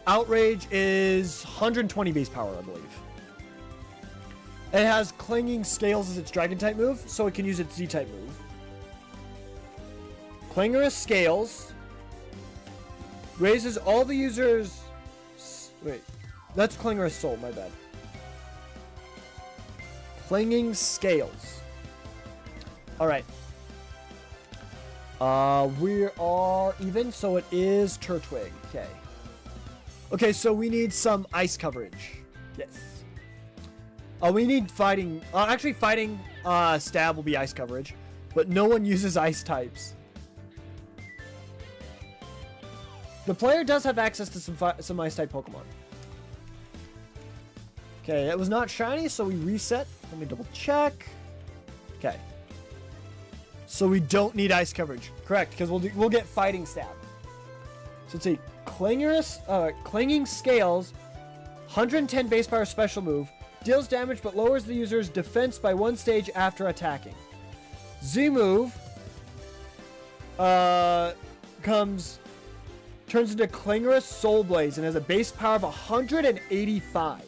Outrage is 120 base power, I believe. It has Clinging Scales as its Dragon-type move, so it can use its Z-type move. Clangorous Scales raises all the users... Wait, that's Clangorous Soul, my bad. Clinging Scales. Alright. We are even, so it is Turtwig. Okay. Okay, so we need some ice coverage. Yes. We need fighting. Actually, fighting stab will be ice coverage, but no one uses ice types. The player does have access to some ice type Pokemon. Okay, that was not shiny, so we reset. Let me double check. Okay. So we don't need ice coverage. Correct, because we'll get fighting stab. So let's see. Clinging Scales, 110 base power special move. Deals damage but lowers the user's defense by 1 stage after attacking. Z move turns into Clingerous Soul Blaze and has a base power of 185.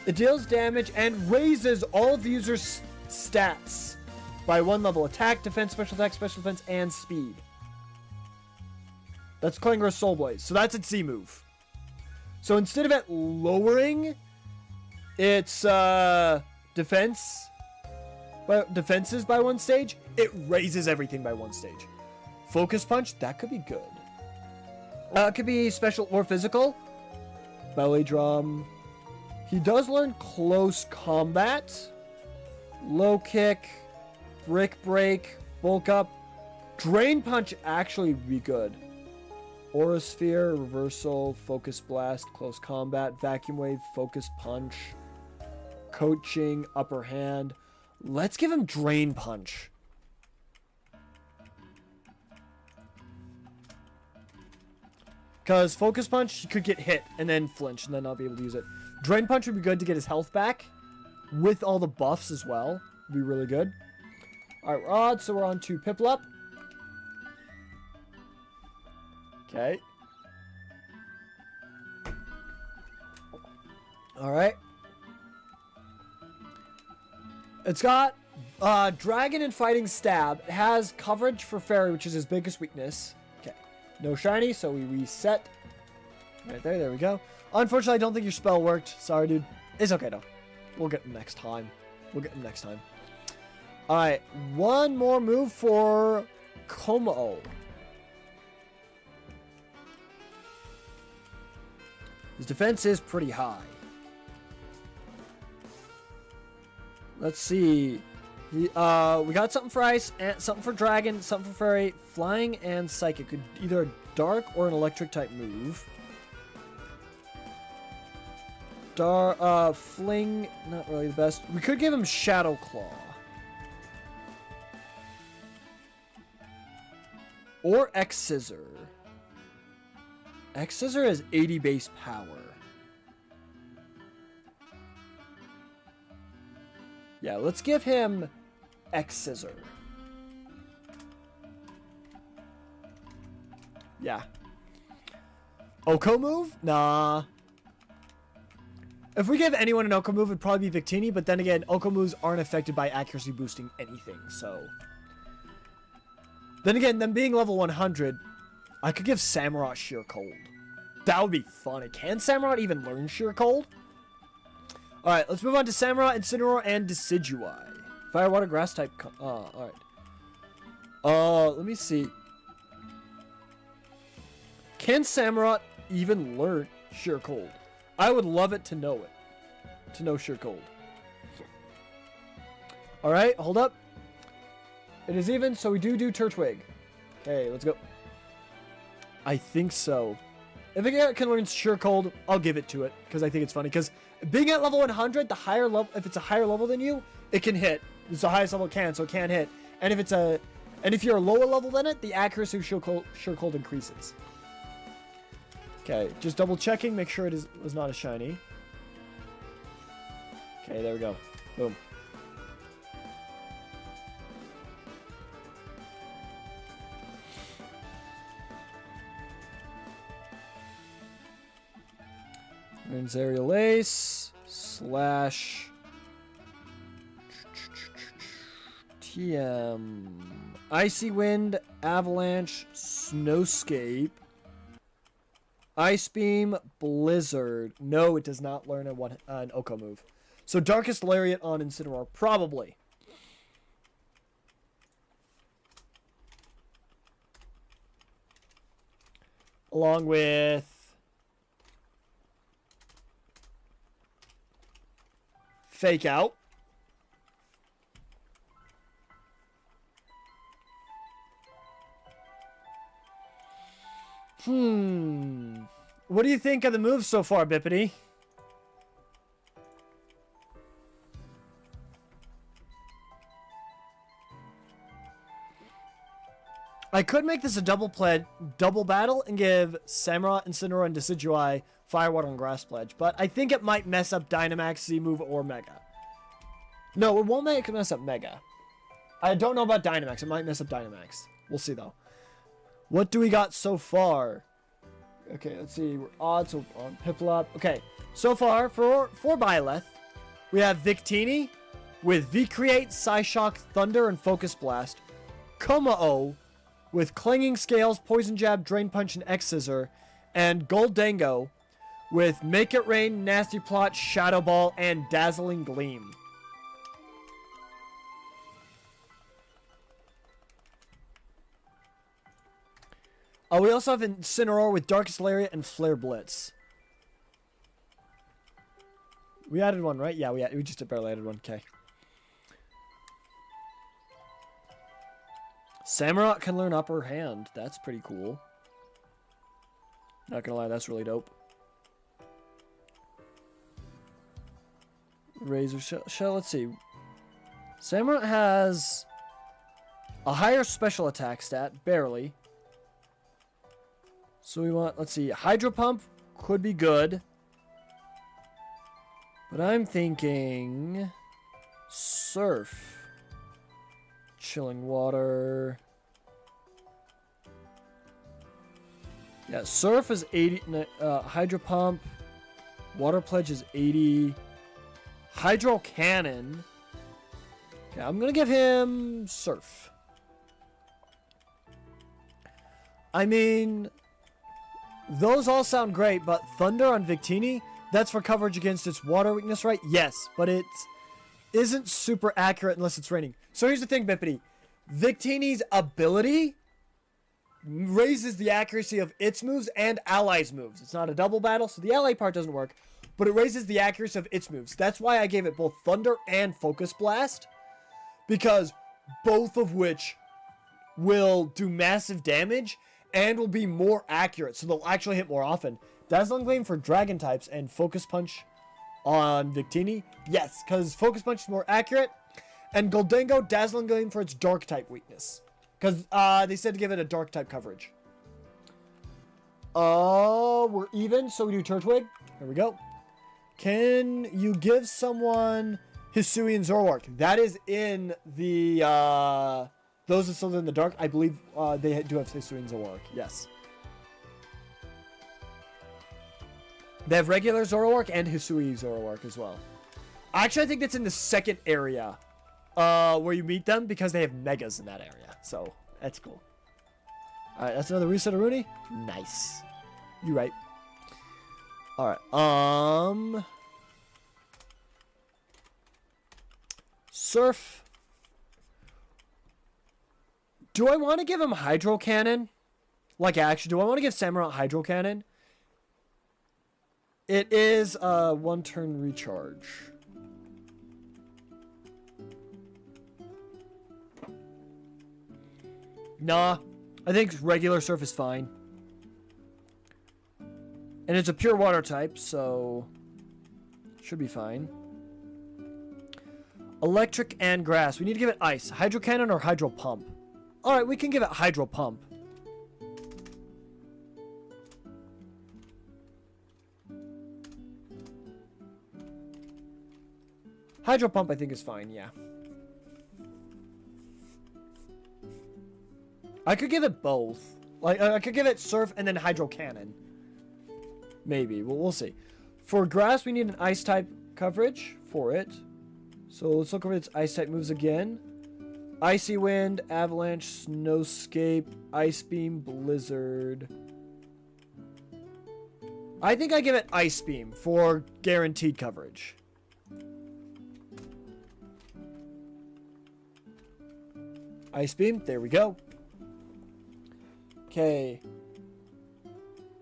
It deals damage and raises all the user's stats by 1 level. Attack, defense, special defense, and speed. That's Clingerous Soul Blaze. So that's its Z move. So instead of it lowering its defenses by 1 stage, it raises everything by 1 stage. Focus Punch, that could be good. It could be special or physical. Belly Drum. He does learn Close Combat. Low Kick. Brick Break. Bulk Up. Drain Punch actually would be good. Aura Sphere, Reversal, Focus Blast, Close Combat, Vacuum Wave, Focus Punch, Coaching, Upper Hand. Let's give him Drain Punch. Because Focus Punch, he could get hit and then flinch and then not be able to use it. Drain Punch would be good to get his health back with all the buffs as well. Would be really good. Alright, we're on, so we're on to Piplup. Okay. Alright. It's got Dragon and Fighting Stab. It has coverage for Fairy, which is his biggest weakness. Okay. No shiny, so we reset. Right there, there we go. Unfortunately, I don't think your spell worked. Sorry, dude. It's okay, though. We'll get him next time. Alright, one more move for Komao. His defense is pretty high. Let's see. We got something for Ice, and something for Dragon, something for Fairy, Flying, and Psychic. Could either a Dark or an Electric type move. Fling, not really the best. We could give him Shadow Claw. Or X-Scissor. X-Scissor has 80 base power. Yeah, let's give him X-Scissor. Yeah. Oko move? Nah. If we give anyone an Oko move, it'd probably be Victini, but then again, Oko moves aren't affected by accuracy boosting anything, so... Then again, them being level 100, I could give Samurott Sheer Cold. That would be funny. Can Samurott even learn Sheer Cold? Alright, let's move on to Samurott, Incineroar, and Decidueye. Fire, Water, Grass type... alright. Let me see. Can Samurott even learn Sheer Cold? I would love it to know it. To know Sheer Cold. Alright, hold up. It is even, so we do Turtwig. Okay, let's go. I think so. If it can learn Sheer Cold, I'll give it to it. Because I think it's funny. Because being at level 100, the higher level, if it's a higher level than you, it can hit. It's the highest level it can, so it can't hit. And if you're a lower level than it, the accuracy of Sheer Cold increases. Okay, just double checking, make sure it was not a shiny. Okay, there we go. Boom. Learns Aerial Ace / TM. Icy Wind, Avalanche, Snowscape, Ice Beam, Blizzard. No, it does not learn an Oko move. So Darkest Lariat on Incineroar, probably. Along with Fake Out. What do you think of the moves so far, Bippity? I could make this a double battle and give Samurott, Incineroar, and Decidueye Fire, Water, and Grass pledge, but I think it might mess up Dynamax, Z-move, or Mega. No, it won't mess up Mega. I don't know about Dynamax. It might mess up Dynamax. We'll see, though. What do we got so far? Okay, let's see. We're odd, so on Piplup. Okay, so far, for Byleth, we have Victini with V-Create, Psyshock, Thunder, and Focus Blast. Komao with Clanging Scales, Poison Jab, Drain Punch, and X-Scissor. And Goldango with Make It Rain, Nasty Plot, Shadow Ball, and Dazzling Gleam. We also have Incineroar with Darkest Lariat and Flare Blitz. We added one, right? Yeah, we just barely added one. Okay. Samurott can learn Upper Hand. That's pretty cool. Not gonna lie, that's really dope. Razor Shell, let's see. Samurott has a higher special attack stat, barely. So we want, let's see, Hydro Pump could be good. But I'm thinking Surf. Chilling Water. Yeah, Surf is 80. Hydro Pump. Water Pledge is 80. Hydro Cannon. Okay, I'm going to give him Surf. I mean, those all sound great, but Thunder on Victini, that's for coverage against its water weakness, right? Yes, but it isn't super accurate unless it's raining. So here's the thing, Bippity. Victini's ability raises the accuracy of its moves and allies' moves. It's not a double battle, so the ally part doesn't work, but it raises the accuracy of its moves. That's why I gave it both Thunder and Focus Blast, because both of which will do massive damage and will be more accurate, so they'll actually hit more often. Dazzling Gleam for Dragon types and Focus Punch on Victini. Yes, because Focus Punch is more accurate. And Goldango, Dazzling Gleam for its Dark type weakness. Because they said to give it a Dark type coverage. We're even, so we do Turtwig. There we go. Can you give someone Hisui and Zoroark? That is in the... those are still in the dark. I believe they do have Hisui and Zoroark. Yes. They have regular Zoroark and Hisui Zoroark as well. Actually, I think that's in the second area where you meet them because they have Megas in that area. So, that's cool. Alright, that's another reset of Rooney. Nice. You're right. Alright, Surf. Do I want to give him Hydro Cannon? Like, actually, do I want to give Samurott Hydro Cannon? It is a one-turn recharge. Nah, I think regular Surf is fine. And it's a pure water type, so should be fine. Electric and grass. We need to give it ice. Hydro Cannon or Hydro Pump? Alright, we can give it Hydro Pump. Hydro Pump, I think, is fine, yeah. I could give it both. Like, I could give it Surf and then Hydro Cannon. Maybe. Well, we'll see. For grass, we need an Ice type coverage for it. So let's look over its Ice type moves again. Icy Wind, Avalanche, Snowscape, Ice Beam, Blizzard. I think I give it Ice Beam for guaranteed coverage. Ice Beam, there we go. Okay.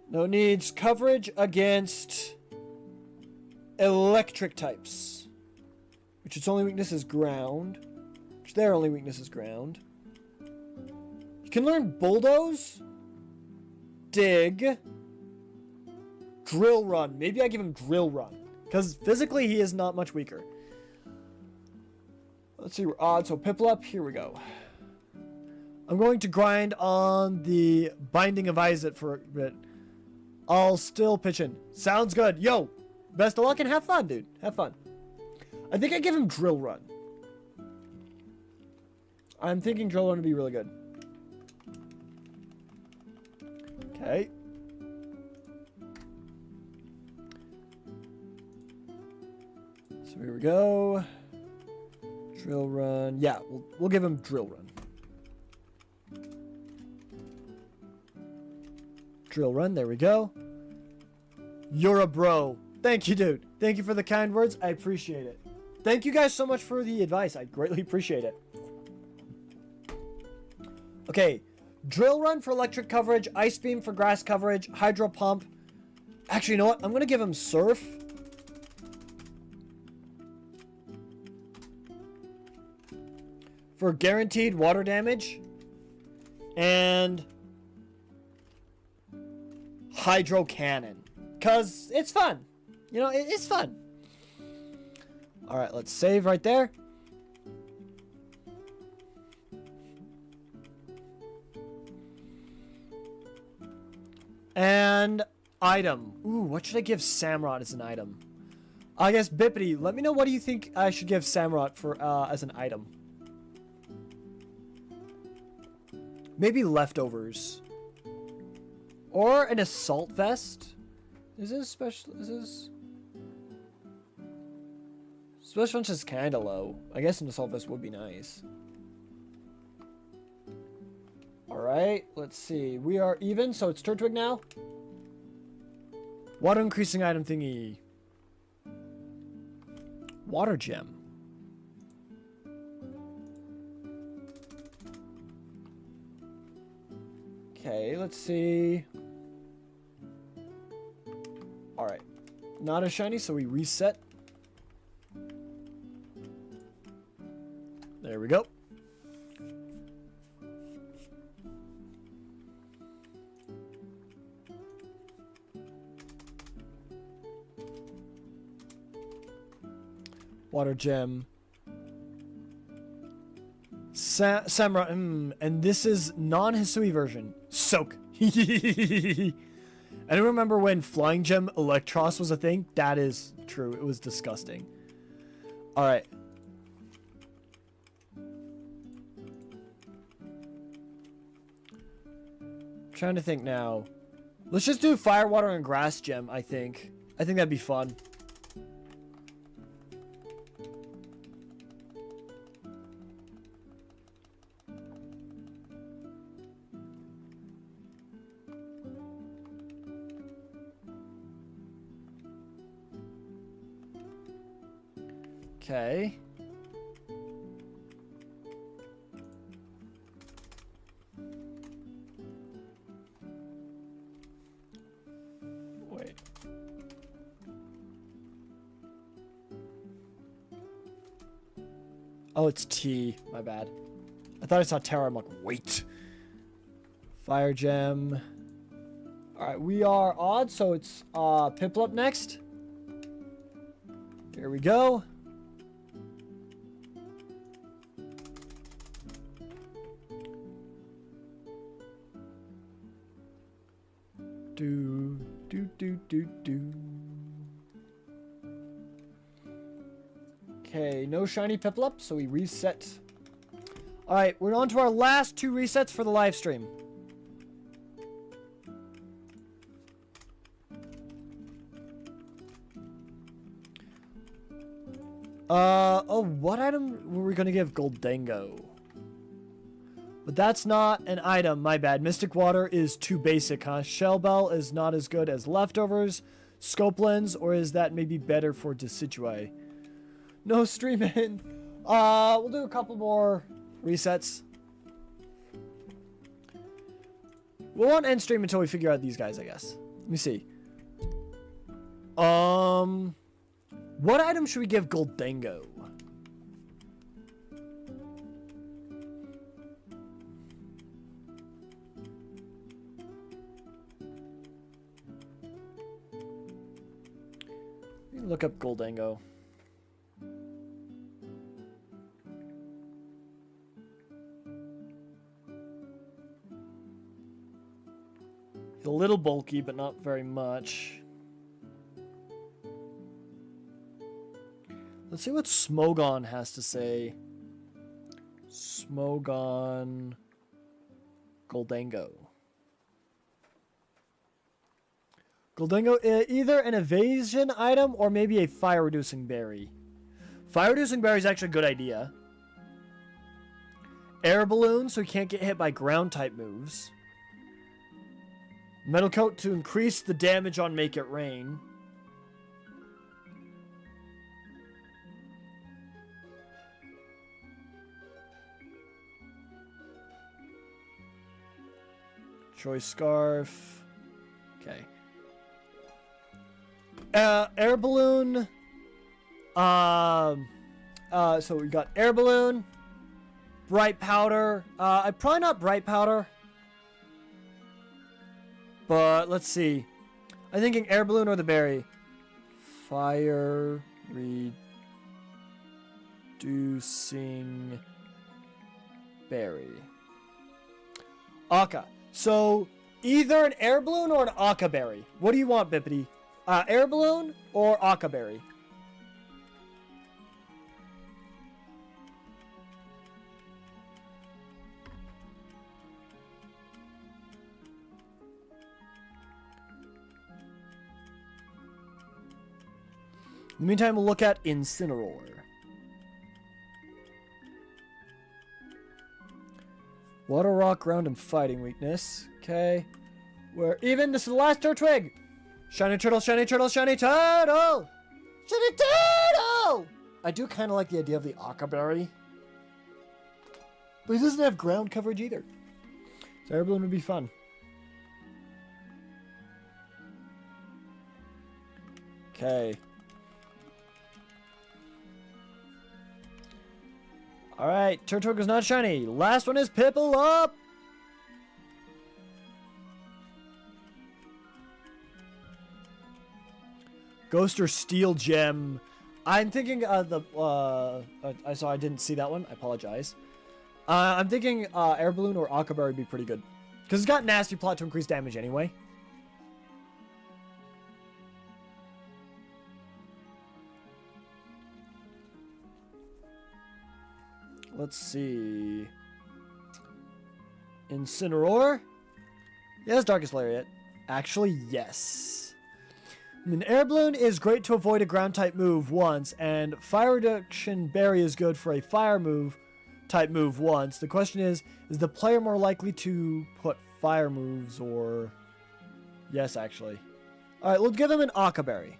No, needs coverage against electric types. Which its only weakness is ground. Which their only weakness is ground. You can learn Bulldoze. Dig. Drill Run. Maybe I give him Drill Run. Because physically he is not much weaker. Let's see, we're odd. So Piplup, here we go. I'm going to grind on the Binding of Isaac for a bit. I'll still pitch in. Sounds good. Yo, best of luck and have fun, dude. Have fun. I think I give him Drill Run. I'm thinking Drill Run would be really good. Okay. So here we go. Drill Run. Yeah, we'll give him Drill Run. Drill Run, there we go. You're a bro. Thank you, dude. Thank you for the kind words. I appreciate it. Thank you guys so much for the advice. I greatly appreciate it. Okay. Drill Run for electric coverage. Ice Beam for grass coverage. Hydro Pump. Actually, you know what? I'm going to give him Surf. For guaranteed water damage. And Hydro Cannon. Because it's fun. You know, it's fun. Alright, let's save right there. And item. Ooh, what should I give Samrot as an item? I guess Bippity, let me know what do you think I should give Samrot for as an item. Maybe leftovers. Or an assault vest. Is this special? Is this? Special one's just kind of low. I guess an assault vest would be nice. Alright, let's see. We are even, so it's Turtwig now. Water increasing item thingy. Water gem. Okay, let's see. Alright. Not as shiny, so we reset. There we go. Water gem. Samra, and this is non-Hisui version. Soak. I don't remember when Flying Gem Electros was a thing. That is true. It was disgusting. Alright. Trying to think now. Let's just do Fire, Water, and Grass Gem, I think. I think that'd be fun. Okay. Wait. Oh, it's T. My bad. I thought I saw Terra. I'm like, wait. Fire Gem. Alright, we are odd, so it's Piplup next. Here we go. Do. Okay, no shiny Piplup, so we reset. Alright, we're on to our last two resets for the live stream. Oh, what item were we gonna give Goldango? But that's not an item, my bad. Mystic Water is too basic, huh? Shell Bell is not as good as Leftovers. Scope Lens, or is that maybe better for Decidueye? No streaming. We'll do a couple more resets. We won't end stream until we figure out these guys, I guess. Let me see. What item should we give Goldango? Look up Goldango. He's a little bulky, but not very much. Let's see what Smogon has to say. Smogon Goldango. Goldango, either an evasion item or maybe a fire-reducing berry. Fire-reducing berry is actually a good idea. Air balloon, so he can't get hit by ground-type moves. Metal coat to increase the damage on Make It Rain. Choice scarf. Okay. Air balloon. So we got air balloon, bright powder. Probably not bright powder, but let's see. I'm thinking air balloon or the berry. Fire reducing berry. Aka. So either an air balloon or an Aka berry. What do you want, Bippity? Air balloon or Aka berry? In the meantime, we'll look at Incineroar. Water, rock, ground, and fighting weakness. Okay. We're even. This is the last Turtwig. Shiny turtle, shiny turtle, shiny turtle! Shiny turtle! I do kind of like the idea of the Akaberry. But he doesn't have ground coverage either. So air balloon would be fun. Okay. Alright, Turtwig is not shiny. Last one is Piplup! Ghost or Steel Gem. I'm thinking I didn't see that one. I apologize. I'm thinking Air Balloon or Akaberry would be pretty good. Because it's got Nasty Plot to increase damage anyway. Let's see. Incineroar? Yes, Darkest Lariat. Actually, yes. An Air Balloon is great to avoid a ground-type move once, and Fire Reduction Berry is good for a fire move type move once. The question is the player more likely to put fire moves or... Yes, actually. Alright, we'll give him an Akaberry.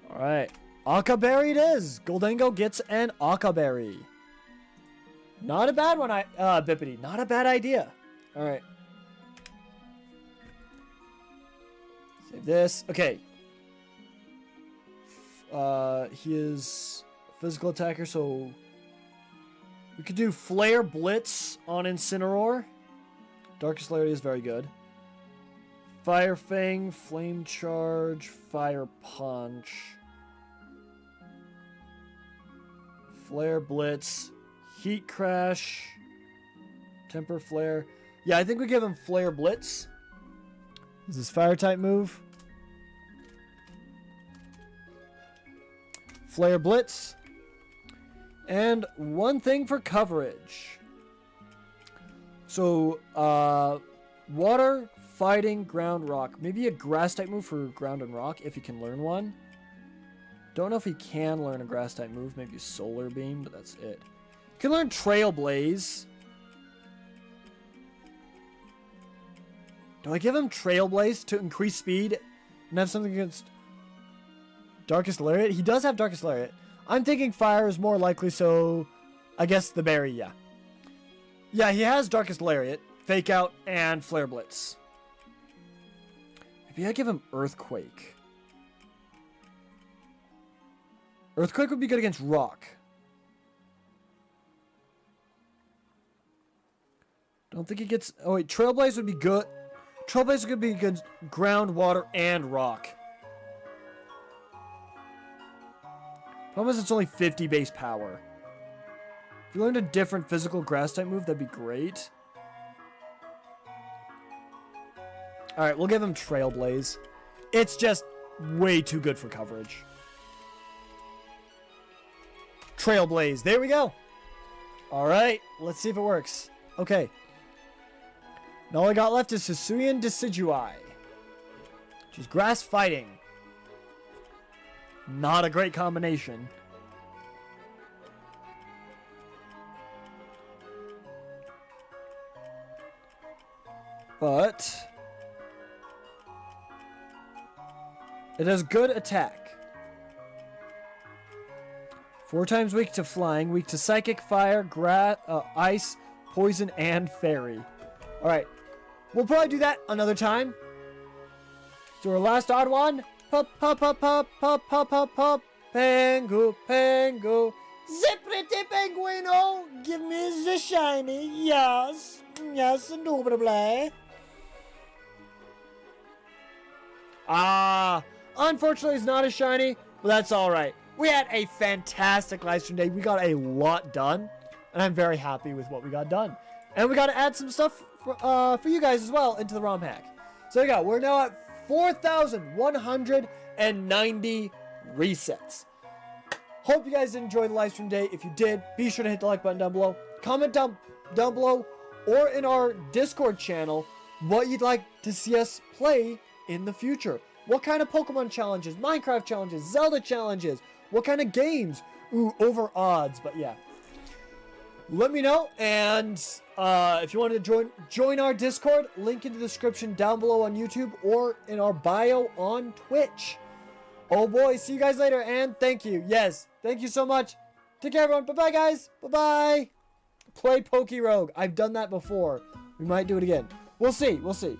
Alright. Akaberry it is! Goldango gets an Akaberry. Not a bad one, Bippity. Not a bad idea. Alright. Save this. Okay. He is a physical attacker, so... We could do Flare Blitz on Incineroar. Darkest Lariat is very good. Fire Fang, Flame Charge, Fire Punch. Flare Blitz, Heat Crash, Temper Flare. Yeah, I think we give him Flare Blitz. This is Fire type move. Flare Blitz. And one thing for coverage. So, Water, Fighting, Ground, Rock. Maybe a Grass type move for Ground and Rock if you can learn one. Don't know if he can learn a grass type move. Maybe Solar Beam, but that's it. You can learn Trailblaze. Do I give him Trailblaze to increase speed and have something against Darkest Lariat? He does have Darkest Lariat. I'm thinking fire is more likely, so I guess the berry, yeah. Yeah, he has Darkest Lariat, Fake Out, and Flare Blitz. Maybe I give him Earthquake. Earthquake would be good against rock. Don't think he gets... Oh, wait. Trailblaze would be good. Trailblaze could be good ground, water, and rock. Problem is it's only 50 base power. If you learned a different physical grass type move, that'd be great. Alright, we'll give him Trailblaze. It's just way too good for coverage. Trailblaze, there we go. Alright, let's see if it works. Okay. Now all I got left is Hisuian Decidui. Which is grass fighting. Not a great combination. But it has good attack. 4 times weak to flying, weak to psychic, fire, ice, poison, and fairy. Alright. We'll probably do that another time. So our last odd one. Pop, pop, pop, pop, pop, pop, pop, pop. Pangu, pangu. Zippity penguino. Give me the shiny. Yes. Yes, indubitably. Unfortunately it's not as shiny, but that's alright. We had a fantastic live stream day. We got a lot done, and I'm very happy with what we got done. And we got to add some stuff for you guys as well into the ROM hack. So there you go. We're now at 4,190 resets. Hope you guys did enjoy the live stream day. If you did, be sure to hit the like button down below. Comment down below or in our Discord channel what you'd like to see us play in the future. What kind of Pokemon challenges, Minecraft challenges, Zelda challenges, what kind of games? Ooh, over odds, but yeah. Let me know, and if you wanted to join our Discord, link in the description down below on YouTube or in our bio on Twitch. Oh boy, see you guys later, and thank you. Yes, thank you so much. Take care, everyone. Bye-bye, guys. Bye-bye. Play Poke Rogue. I've done that before. We might do it again. We'll see. We'll see.